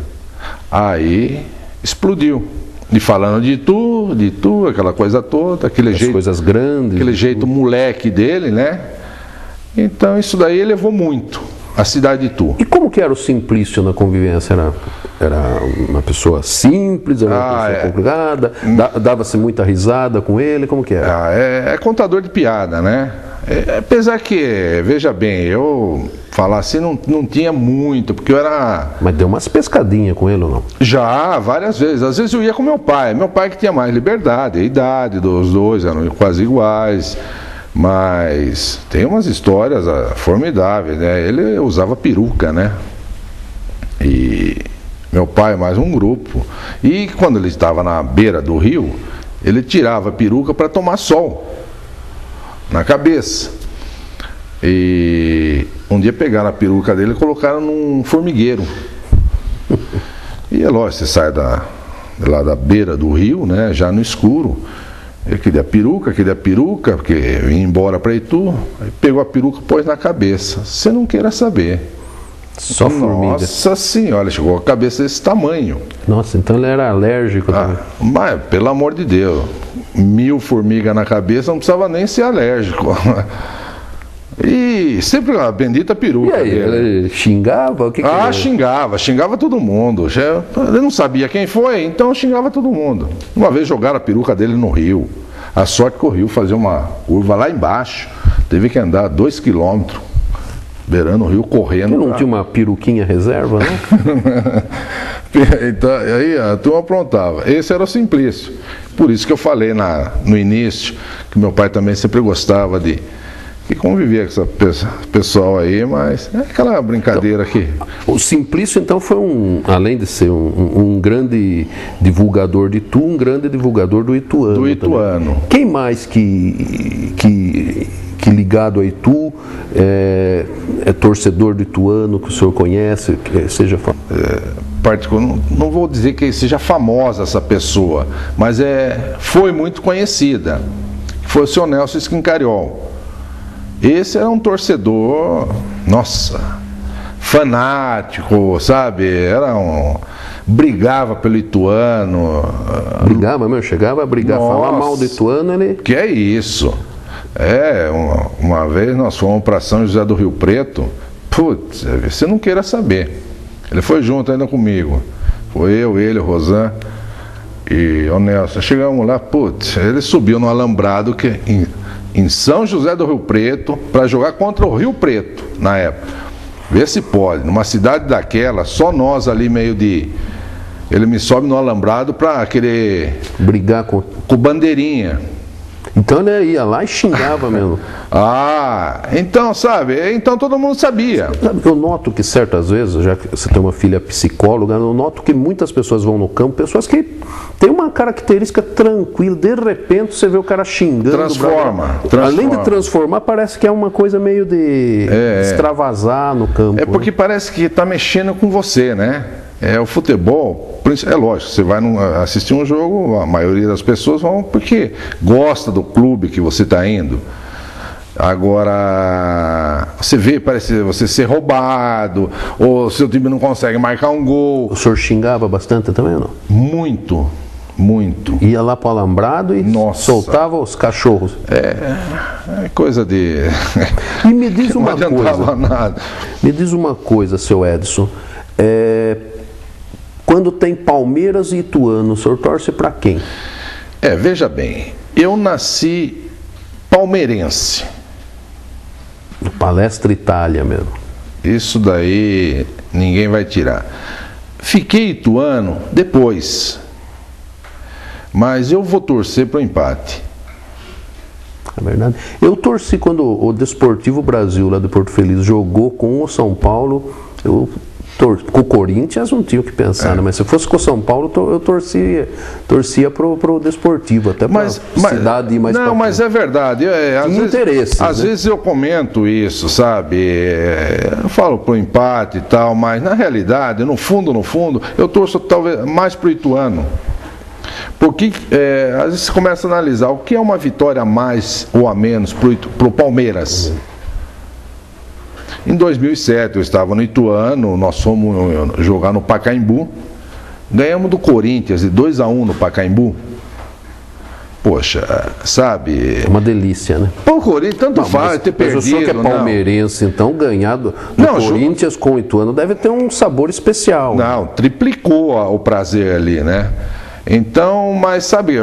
Aí explodiu. E falando de Itu, aquela coisa toda, aquele jeito, coisas grandes, aquele jeito moleque dele, né? Então isso daí elevou muito a cidade de Itu. E como que era o Simplício na convivência? Era uma pessoa simples, era uma pessoa complicada? Dava-se muita risada com ele? Como que era? É contador de piada, né? Apesar que, veja bem, eu falar assim não tinha muito, porque eu era... Mas deu umas pescadinhas com ele ou não? Já, várias vezes. Às vezes eu ia com meu pai que tinha mais liberdade, a idade dos dois eram quase iguais. Mas tem umas histórias formidáveis, né? Ele usava peruca, né? E meu pai mais um grupo. E quando ele estava na beira do rio, ele tirava a peruca para tomar sol na cabeça. E um dia pegaram a peruca dele e colocaram num formigueiro. E é lógico, você sai lá da beira do rio, né, já no escuro. Ele queria peruca, porque eu ia embora para Itu. Aí pegou a peruca e pôs na cabeça. Você não queira saber. Só formiga. Nossa senhora, chegou com a cabeça desse tamanho. Nossa, então ele era alérgico também. Mas, pelo amor de Deus, 1000 formigas na cabeça, não precisava nem ser alérgico. E sempre a bendita peruca. E aí, ele xingava? O que xingava todo mundo. Ele não sabia quem foi, então xingava todo mundo. Uma vez jogaram a peruca dele no rio. A sorte que o rio fazia uma curva lá embaixo. Teve que andar 2 quilômetros, beirando o rio, correndo. Ele não tinha uma peruquinha reserva, não? Então, aí a turma aprontava. Esse era o Simplício. Por isso que eu falei no início, que meu pai também sempre gostava de convivia com esse pessoal aí, mas é aquela brincadeira aqui. O Simplício, então, foi além de ser um grande divulgador de Itu, um grande divulgador do ituano. Do ituano. Também. Quem mais que ligado a Itu é torcedor do ituano, que o senhor conhece, que seja não vou dizer que seja famosa essa pessoa, mas foi muito conhecida. Foi o senhor Nelson Esquincariol. Esse era um torcedor, nossa, fanático, sabe? Brigava pelo ituano. Brigava mesmo? Chegava a brigar, falar mal do ituano, ele... Que é isso? Uma vez nós fomos para São José do Rio Preto, putz, você não queira saber. Ele foi junto ainda comigo. Foi eu, ele, o Rosan e o Nelson. Chegamos lá, putz, ele subiu no alambrado em São José do Rio Preto para jogar contra o Rio Preto, na época. Vê se pode, numa cidade daquela, só nós ali meio de... Ele me sobe no alambrado para querer... brigar com bandeirinha. Então ele ia lá e xingava mesmo. Então, sabe? Então todo mundo sabia. Eu noto que certas vezes, já que você tem uma filha psicóloga, eu noto que muitas pessoas vão no campo, pessoas que têm uma característica tranquila, de repente você vê o cara xingando. Transforma. Além de transformar, parece que é uma coisa meio de extravasar no campo. É porque parece que está mexendo com você, né? O futebol, é lógico, você vai assistir um jogo, a maioria das pessoas vão porque gosta do clube que você está indo. Agora, você vê, parece você ser roubado, ou seu time não consegue marcar um gol. O senhor xingava bastante também ou não? Muito. Ia lá para o alambrado e soltava os cachorros. É coisa de... E me diz uma coisa. Não adiantava nada. Me diz uma coisa, seu Edson. Quando tem Palmeiras e Ituano, o senhor torce para quem? Veja bem, eu nasci palmeirense. Palestra Itália mesmo. Isso daí ninguém vai tirar. Fiquei ituano depois, mas eu vou torcer para o empate. É verdade. Eu torci quando o Desportivo Brasil, lá do Porto Feliz, jogou com o São Paulo. Com o Corinthians não tinha o que pensar, né? Mas se fosse com o São Paulo, eu torcia pro Desportivo, até para a cidade ir mais. Não, mas é verdade. Às vezes eu comento isso, sabe? Eu falo pro empate e tal, mas na realidade, no fundo, eu torço talvez mais pro ituano. Porque às vezes você começa a analisar o que é uma vitória a mais ou a menos pro Palmeiras. Em 2007 eu estava no Ituano, nós fomos jogar no Pacaembu, ganhamos do Corinthians de 2-1 no Pacaembu. Poxa, sabe? É uma delícia, né? O Corinthians tanto faz ter perdido. Mas o senhor que é palmeirense, então ganhar do Corinthians com o Ituano deve ter um sabor especial. Não, triplicou o prazer ali, né? Então, mas sabe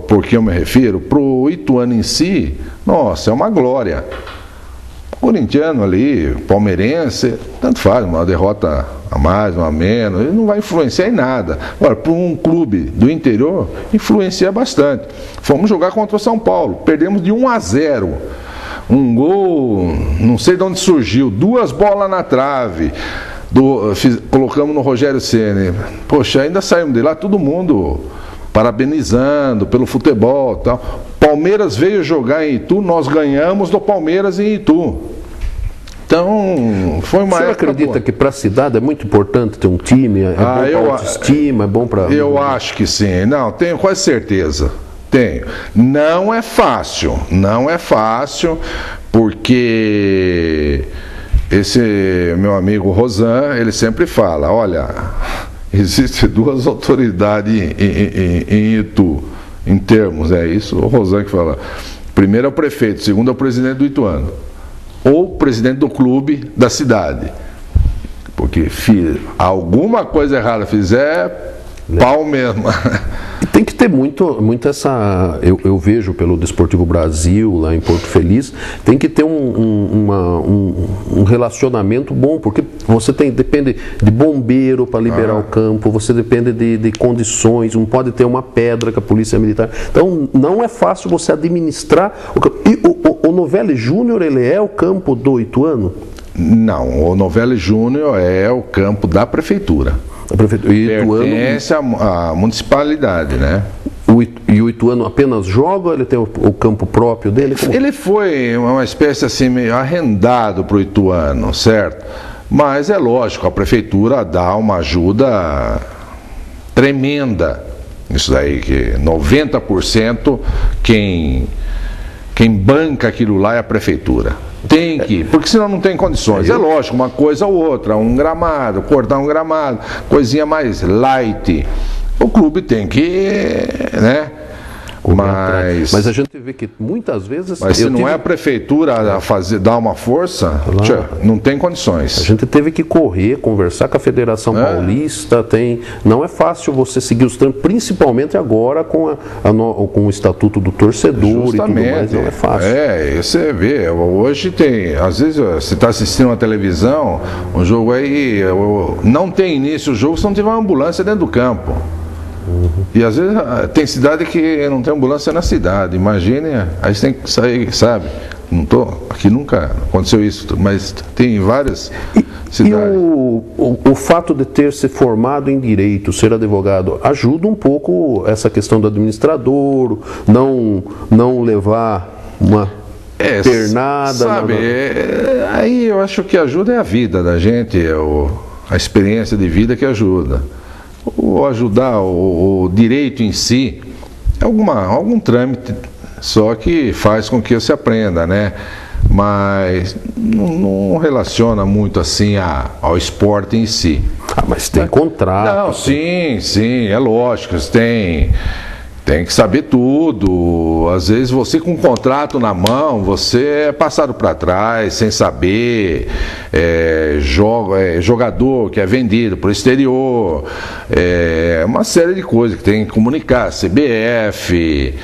por que eu me refiro? Pro Ituano em si, nossa, é uma glória. Corintiano ali, palmeirense, tanto faz, uma derrota a mais, uma a menos, ele não vai influenciar em nada. Agora, para um clube do interior, influencia bastante. Fomos jogar contra o São Paulo, perdemos de 1-0. Um gol, não sei de onde surgiu, 2 bolas na trave, colocamos no Rogério Ceni. Poxa, ainda saímos de lá, todo mundo parabenizando pelo futebol e tal. Palmeiras veio jogar em Itu, nós ganhamos do Palmeiras em Itu. Então, foi uma época. Você acredita boa. Que para a cidade é muito importante ter um time? É bom para autoestima, é bom para... Eu acho que sim. Não, tenho quase certeza. Tenho. Não é fácil, porque esse meu amigo Rosan, ele sempre fala, olha, existem duas autoridades em Itu, em termos, é isso o Rosan que fala. Primeiro é o prefeito, segundo é o presidente do Ituano, ou presidente do clube da cidade. Porque, filho, alguma coisa errada fizer, pau mesmo. E tem que ter muito essa... Eu vejo pelo Desportivo Brasil, lá em Porto Feliz, tem que ter um relacionamento bom, porque você depende de bombeiro para liberar o campo, você depende de condições, não pode ter uma pedra com a polícia militar. Então, não é fácil você administrar o campo. E o Novelli Júnior, ele é o campo do Ituano? Não, o Novelli Júnior é o campo da prefeitura. Pertence à municipalidade, né? E o Ituano apenas joga ou ele tem o campo próprio dele? Como? Ele foi uma espécie assim, meio arrendado para o Ituano, certo? Mas é lógico, a prefeitura dá uma ajuda tremenda. Isso daí, que 90% quem banca aquilo lá é a prefeitura. Tem que, porque senão não tem condições. É lógico, uma coisa ou outra, um gramado, cortar um gramado, coisinha mais light. O clube tem que, né? Mas a gente vê que muitas vezes... Mas se não é a prefeitura a dar uma força, não tem condições. A gente teve que correr, conversar com a Federação Paulista, não é fácil você seguir os trâmites, principalmente agora com o Estatuto do Torcedor. Justamente. E tudo mais, não é fácil. Você vê, hoje tem, às vezes você está assistindo uma televisão, um jogo aí, não tem início o jogo se não tiver uma ambulância dentro do campo. E às vezes tem cidade que não tem ambulância na cidade, imagine, aí você tem que sair, sabe? Aqui nunca aconteceu isso, mas tem várias cidades. E o fato de ter se formado em direito, ser advogado, ajuda um pouco essa questão do administrador, não levar uma pernada. Sabe, aí eu acho que ajuda é a vida da gente, a experiência de vida que ajuda. Ou ajudar o direito em si, algum trâmite só que faz com que você aprenda, né? Mas não relaciona muito assim ao esporte em si. Mas tem contrato. Não, sim, é lógico, tem que saber tudo. Às vezes você com um contrato na mão, você é passado para trás, sem saber. Jogador que é vendido para o exterior. Uma série de coisas que tem que comunicar. CBF.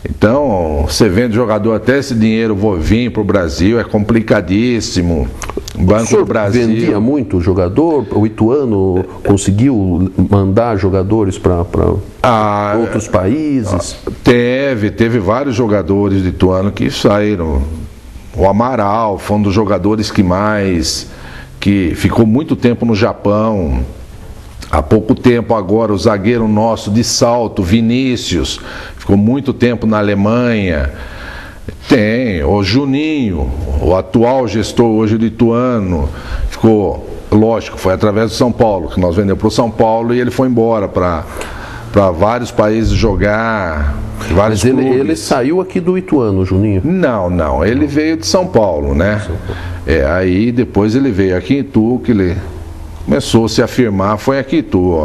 Então, você vende jogador, até esse dinheiro vir para o Brasil, é complicadíssimo. Banco do Brasil. Vendia muito jogador? O Ituano conseguiu mandar jogadores para outros países? Teve vários jogadores do Ituano que saíram. O Amaral foi um dos jogadores que ficou muito tempo no Japão. Há pouco tempo agora o zagueiro nosso de salto, Vinícius, ficou muito tempo na Alemanha. Tem o Juninho, o atual gestor hoje do Ituano, ficou, lógico, foi através do São Paulo, que nós vendemos para o São Paulo e ele foi embora para vários países jogar, vários clubes. Ele saiu aqui do Ituano, o Juninho? Não, ele veio de São Paulo, né? Aí depois ele veio aqui em Itu, que ele começou a se afirmar, foi aqui em Itu,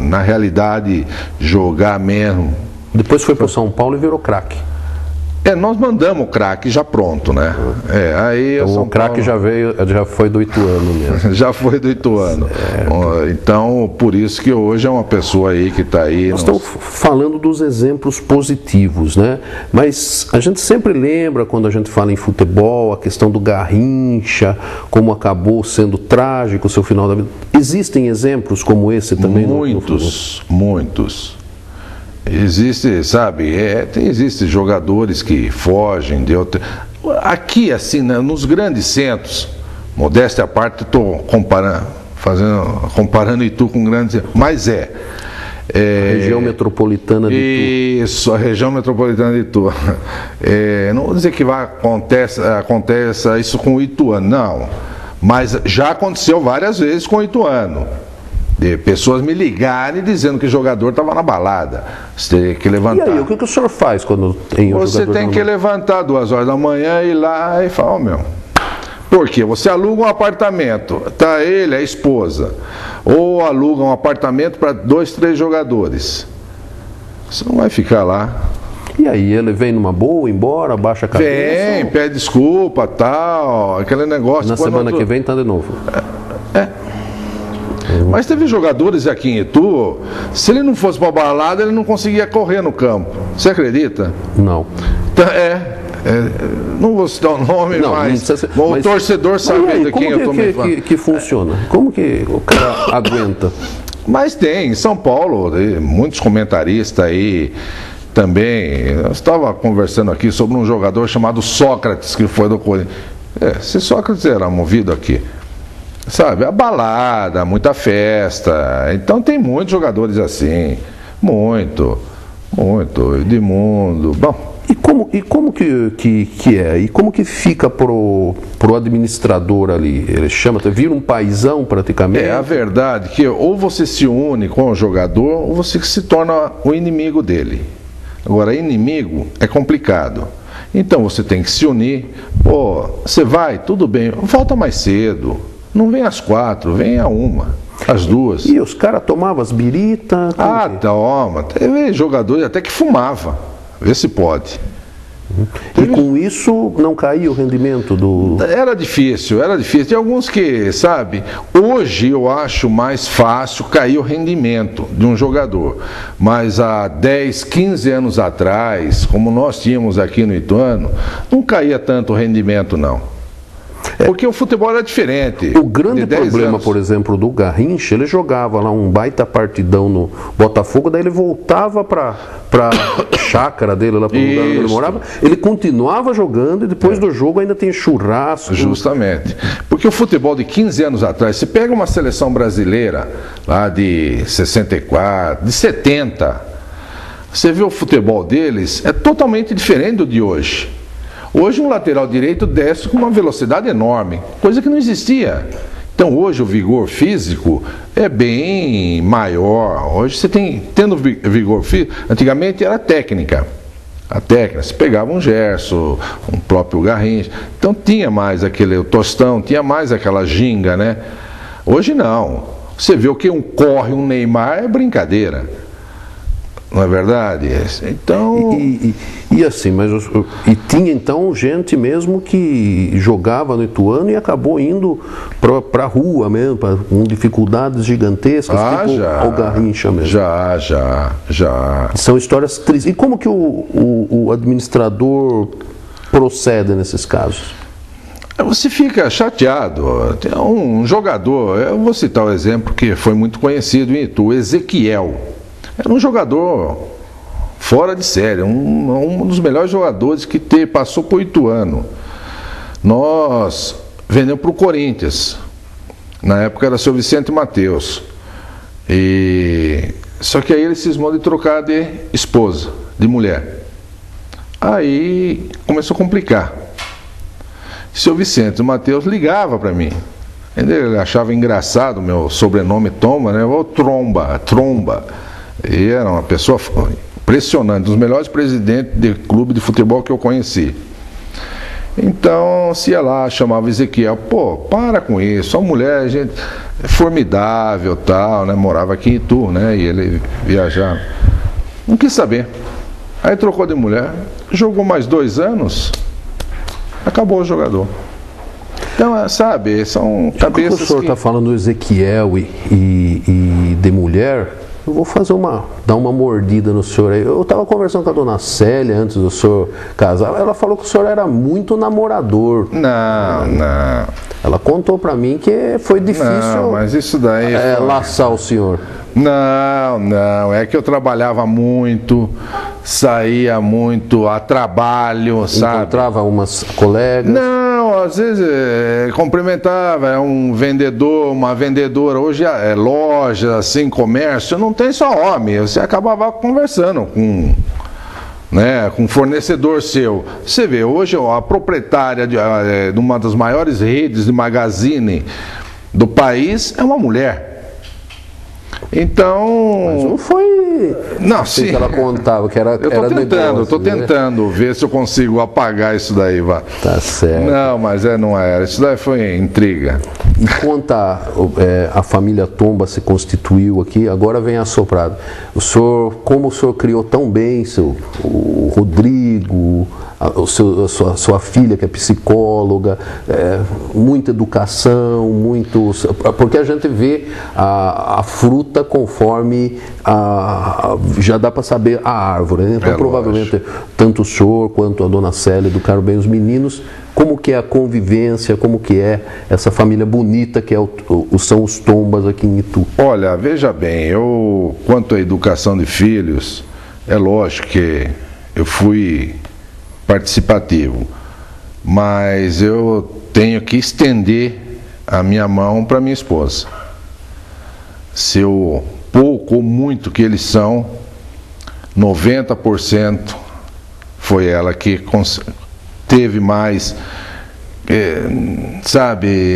na realidade, jogar mesmo. Depois foi para o São Paulo e virou craque. Nós mandamos o craque já pronto, né? Aí então, o craque já foi do Ituano mesmo. Já foi do Ituano. Então, por isso que hoje é uma pessoa aí que está aí. Nós estamos falando dos exemplos positivos, né? Mas a gente sempre lembra, quando a gente fala em futebol, a questão do Garrincha, como acabou sendo trágico o seu final da vida. Existem exemplos como esse também? Muitos. Existe, sabe, existem jogadores que fogem de outra... Aqui, assim, né, nos grandes centros, modéstia à parte, estou comparando Itu com grandes centros, mas a região metropolitana de Itu. Isso, a região metropolitana de Itu. Não vou dizer que aconteça isso com o Ituano, não. Mas já aconteceu várias vezes com Ituano. De pessoas me ligarem dizendo que o jogador estava na balada. Você tem que levantar. E aí, o que o senhor faz quando tem um Você jogador tem que levantar 2 horas da manhã e ir lá e falar, meu. Por quê? Você aluga um apartamento, tá ele, a esposa. Ou aluga um apartamento para 2, 3 jogadores. Você não vai ficar lá. E aí, ele vem numa boa, embora, baixa a cabeça? Vem, pede desculpa, tal, aquele negócio. Na semana que vem tá de novo. Mas teve jogadores aqui em Itu, se ele não fosse para balada, ele não conseguia correr no campo. Você acredita? Não. Não vou citar o nome, mas o torcedor sabe aí, de quem eu estou me falando. Que funciona? Como que o cara aguenta? Mas tem, em São Paulo, muitos comentaristas aí também. Eu estava conversando aqui sobre um jogador chamado Sócrates, que foi do Corinthians. Esse Sócrates era movido aqui. Sabe, a balada, muita festa. Então tem muitos jogadores assim. Muito. Edmundo. Bom. E como que é? E como que fica pro administrador ali? Ele vira um paizão praticamente? A verdade é que ou você se une com o jogador ou você se torna o inimigo dele. Agora, inimigo é complicado. Então você tem que se unir. Pô, você vai, tudo bem, volta mais cedo. Não vem às 4, vem à 1, às 2. E os caras tomavam as biritas? Toma. Teve jogadores até que fumava. Vê se pode. E com isso não caía o rendimento do... Era difícil. Tem alguns que, sabe, hoje eu acho mais fácil cair o rendimento de um jogador. Mas há 10, 15 anos atrás, como nós tínhamos aqui no Ituano, não caía tanto o rendimento, não. Porque o futebol era diferente. O grande problema, por exemplo, do Garrincha, ele jogava lá um baita partidão no Botafogo, daí ele voltava para chácara dele, lá para o lugar onde ele morava, ele continuava jogando e depois do jogo ainda tem churrasco. Justamente. Porque o futebol de 15 anos atrás, você pega uma seleção brasileira lá de 64, de 70, você vê o futebol deles, é totalmente diferente do de hoje. Hoje um lateral direito desce com uma velocidade enorme, coisa que não existia. Então hoje o vigor físico é bem maior. Hoje você tendo vigor físico, antigamente era técnica. A técnica, você pegava um Gerson, um próprio Garrincha, então tinha mais o Tostão, tinha mais aquela ginga, né? Hoje não. Você vê o que corre um Neymar é brincadeira. Não é verdade? Então... E assim, e tinha então gente mesmo que jogava no Ituano e acabou indo para a rua mesmo, com dificuldades gigantescas, tipo o Garrincha mesmo. Já. São histórias tristes. E como que o administrador procede nesses casos? Você fica chateado. Tem um jogador, eu vou citar o exemplo que foi muito conhecido em Itu, Ezequiel. Era um jogador fora de série, um dos melhores jogadores que passou por Ituano. Nós vendemos para o Corinthians. Na época era o seu Vicente Mateus. Só que aí ele cismou de trocar de esposa, de mulher. Aí começou a complicar. O seu Vicente Mateus ligava para mim. Ele achava engraçado o meu sobrenome Toma, né? Ou Tromba. E era uma pessoa impressionante, um dos melhores presidentes de clube de futebol que eu conheci. Então, se ia lá, chamava Ezequiel, pô, para com isso, a mulher, gente, é formidável, tal, né? Morava aqui em Itu, né? E ele viajava. Não quis saber. Aí trocou de mulher, jogou mais 2 anos, acabou o jogador. Então, sabe, são cabeças que... O senhor está falando do Ezequiel e de mulher... Eu vou dar uma mordida no senhor aí. Eu estava conversando com a dona Célia antes do senhor casar. Ela falou que o senhor era muito namorador. Não. Ela contou para mim que foi difícil. Não, mas isso daí laçar o senhor. Não. É que eu trabalhava muito, saía muito a trabalho, sabe? Encontrava umas colegas? Não, às vezes cumprimentava, um vendedor, uma vendedora. Hoje é loja, assim, comércio, não tem só homem. Você acabava conversando com né, com um fornecedor seu. Você vê, hoje a proprietária de uma das maiores redes de magazine do país é uma mulher. Então... Mas não foi... Não, sim. Que ela contava, que era eu estou tentando ver se eu consigo apagar isso daí, vá. Tá certo. Não, mas não era. Isso daí foi intriga. E conta a família Tomba se constituiu aqui, agora vem a Soprado. O senhor, como o senhor criou tão bem o Rodrigo, sua filha que é psicóloga, muita educação, porque a gente vê a fruta conforme já dá para saber a árvore, né? Então provavelmente tanto o senhor quanto a dona Célia educaram bem os meninos. Como que é a convivência, como que é essa família bonita que são os Tombas aqui em Itu? Olha, veja bem, quanto à educação de filhos, é lógico que eu fui participativo, mas eu tenho que estender a minha mão para minha esposa. Se o pouco ou muito que eles são, 90% foi ela que teve mais,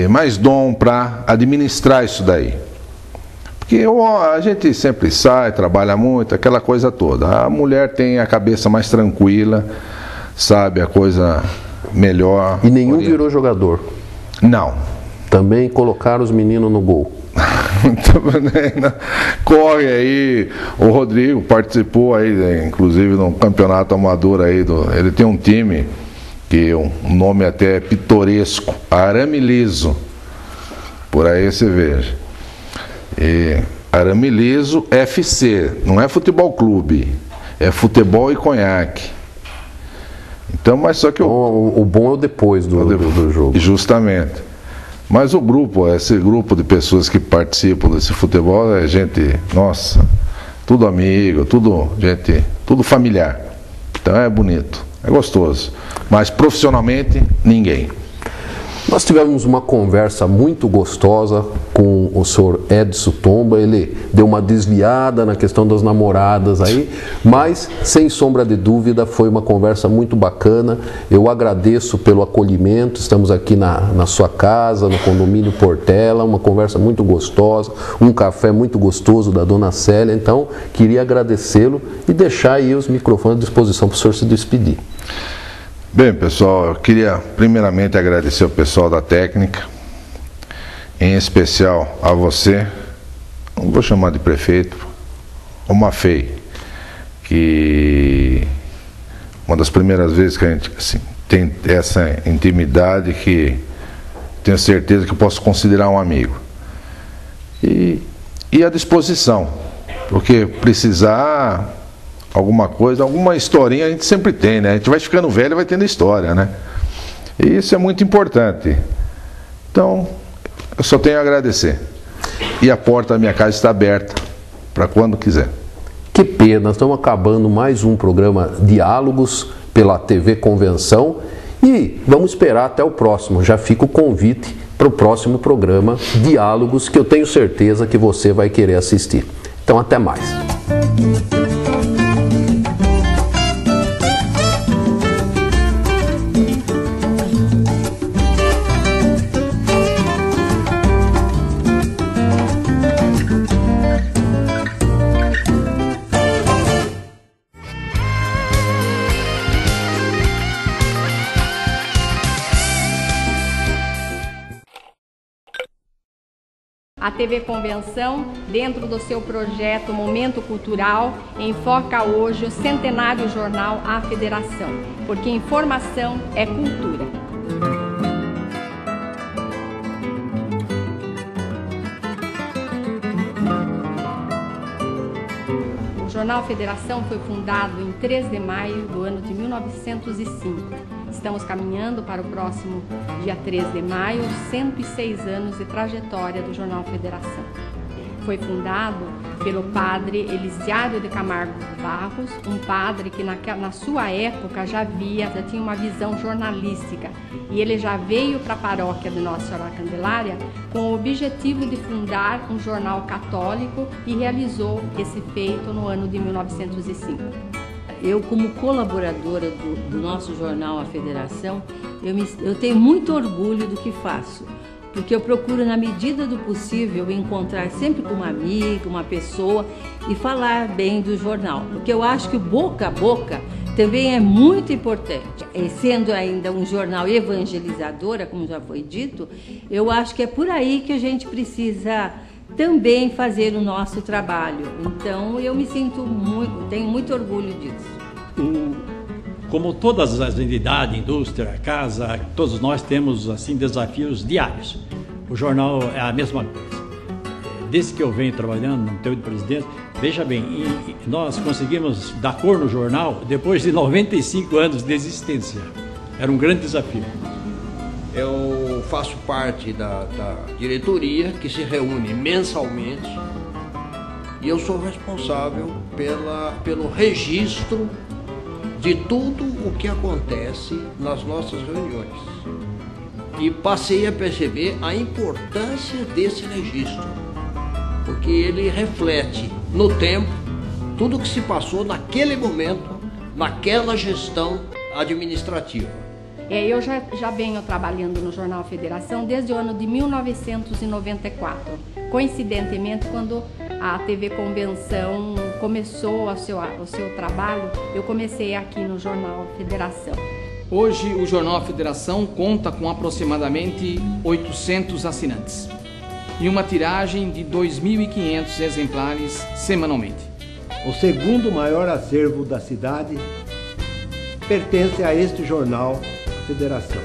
mais dom para administrar isso daí. Porque a gente sempre sai, trabalha muito, aquela coisa toda. A mulher tem a cabeça mais tranquila, sabe, a coisa melhor. E nenhum virou jogador? Não. Também colocaram os meninos no gol? Corre aí, o Rodrigo participou aí, inclusive, no campeonato amador aí, ele tem um time que um nome até pitoresco, Arame Liso, por aí você veja. Arame Liso FC, não é futebol clube, é futebol e conhaque. Então, mas só que o bom é o depois do jogo. Justamente. Mas o grupo, esse grupo de pessoas que participam desse futebol é gente, nossa, tudo amigo, tudo familiar. Então é bonito, é gostoso. Mas profissionalmente, ninguém. Nós tivemos uma conversa muito gostosa com o senhor Edson Tomba. Ele deu uma desviada na questão das namoradas aí, mas sem sombra de dúvida foi uma conversa muito bacana. Eu agradeço pelo acolhimento. Estamos aqui na sua casa, no condomínio Portela, uma conversa muito gostosa, um café muito gostoso da dona Célia. Então, queria agradecê-lo e deixar aí os microfones à disposição para o senhor se despedir. Bem, pessoal, eu queria primeiramente agradecer ao pessoal da técnica, em especial a você, não vou chamar de prefeito, o Mafei, que uma das primeiras vezes que a gente tem essa intimidade que tenho certeza que eu posso considerar um amigo. E à disposição, porque precisar... alguma coisa, alguma historinha a gente sempre tem, né? A gente vai ficando velho e vai tendo história, né? E isso é muito importante. Então, eu só tenho a agradecer. E a porta da minha casa está aberta para quando quiser. Que pena, nós estamos acabando mais um programa Diálogos pela TV Convenção e vamos esperar até o próximo. Já fica o convite para o próximo programa Diálogos, que eu tenho certeza que você vai querer assistir. Então, até mais. A TV Convenção, dentro do seu projeto Momento Cultural, enfoca hoje o centenário jornal A Federação, porque informação é cultura. O Jornal Federação foi fundado em 3 de maio do ano de 1905. Estamos caminhando para o próximo dia 3 de maio, 106 anos de trajetória do Jornal Federação. Foi fundado pelo padre Elisiário de Camargo Barros, um padre que na sua época já tinha uma visão jornalística, e ele já veio para a paróquia de Nossa Senhora da Candelária com o objetivo de fundar um jornal católico e realizou esse feito no ano de 1905. eu como colaboradora do nosso jornal A Federação, eu tenho muito orgulho do que faço, porque eu procuro, na medida do possível, encontrar sempre com uma amiga, uma pessoa e falar bem do jornal, porque eu acho que o boca a boca também é muito importante. E sendo ainda um jornal evangelizadora, como já foi dito, eu acho que é por aí que a gente precisa também fazer o nosso trabalho. Então eu me sinto tenho muito orgulho disso. Como todas as entidades, indústria, casa, todos nós temos assim desafios diários. O jornal é a mesma coisa. Desde que eu venho trabalhando no teu presidente, veja bem, nós conseguimos dar cor no jornal depois de 95 anos de existência. Era um grande desafio. Eu faço parte da diretoria que se reúne mensalmente e eu sou responsável pelo registro de tudo o que acontece nas nossas reuniões. E passei a perceber a importância desse registro, porque ele reflete no tempo tudo o que se passou naquele momento, naquela gestão administrativa. Eu já venho trabalhando no Jornal Federação desde o ano de 1994. Coincidentemente, quando a TV Convenção começou o seu trabalho, eu comecei aqui no Jornal Federação. Hoje, o Jornal Federação conta com aproximadamente 800 assinantes e uma tiragem de 2.500 exemplares semanalmente. O segundo maior acervo da cidade pertence a este jornal Federação.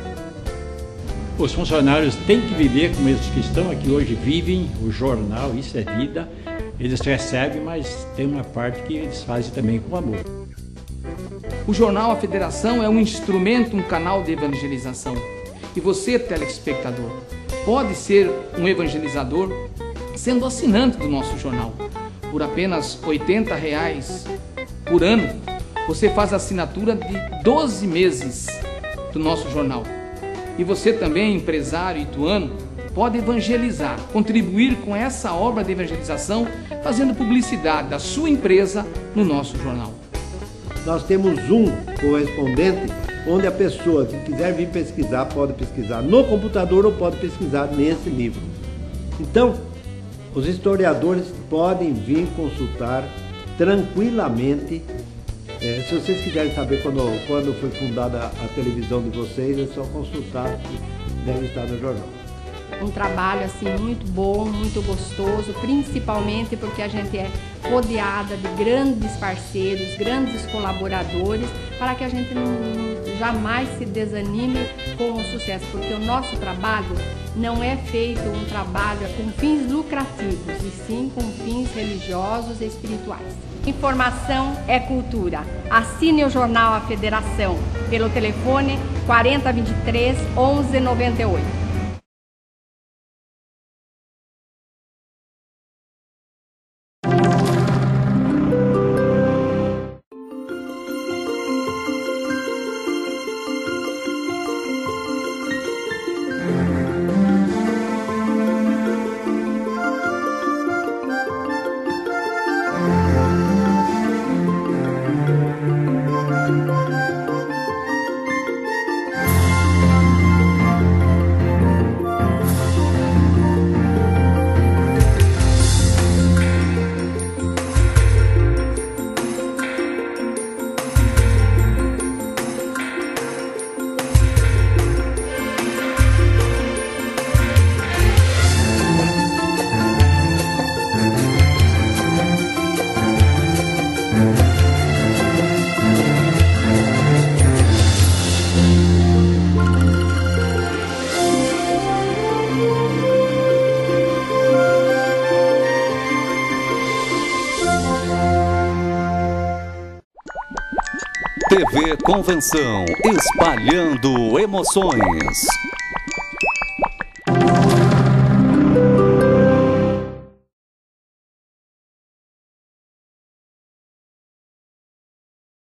Os funcionários têm que viver como eles que estão aqui hoje vivem o jornal, isso é vida. Eles recebem, mas tem uma parte que eles fazem também com amor. O jornal A Federação é um instrumento, um canal de evangelização. E você, telespectador, pode ser um evangelizador sendo assinante do nosso jornal. Por apenas R$ 80 por ano, você faz a assinatura de 12 meses do nosso jornal. E você também, empresário ituano, pode evangelizar, contribuir com essa obra de evangelização, fazendo publicidade da sua empresa no nosso jornal. Nós temos um correspondente onde a pessoa que quiser vir pesquisar, pode pesquisar no computador ou pode pesquisar nesse livro. Então, os historiadores podem vir consultar tranquilamente. Se vocês quiserem saber quando foi fundada a televisão de vocês, é só consultar, deve estar no jornal. Um trabalho assim muito bom, muito gostoso, principalmente porque a gente é rodeada de grandes parceiros, grandes colaboradores, para que a gente jamais se desanime com o sucesso, porque o nosso trabalho não é feito um trabalho com fins lucrativos, e sim com fins religiosos e espirituais. Informação é cultura. Assine o Jornal A Federação pelo telefone 4023 1198. TV Convenção, espalhando emoções.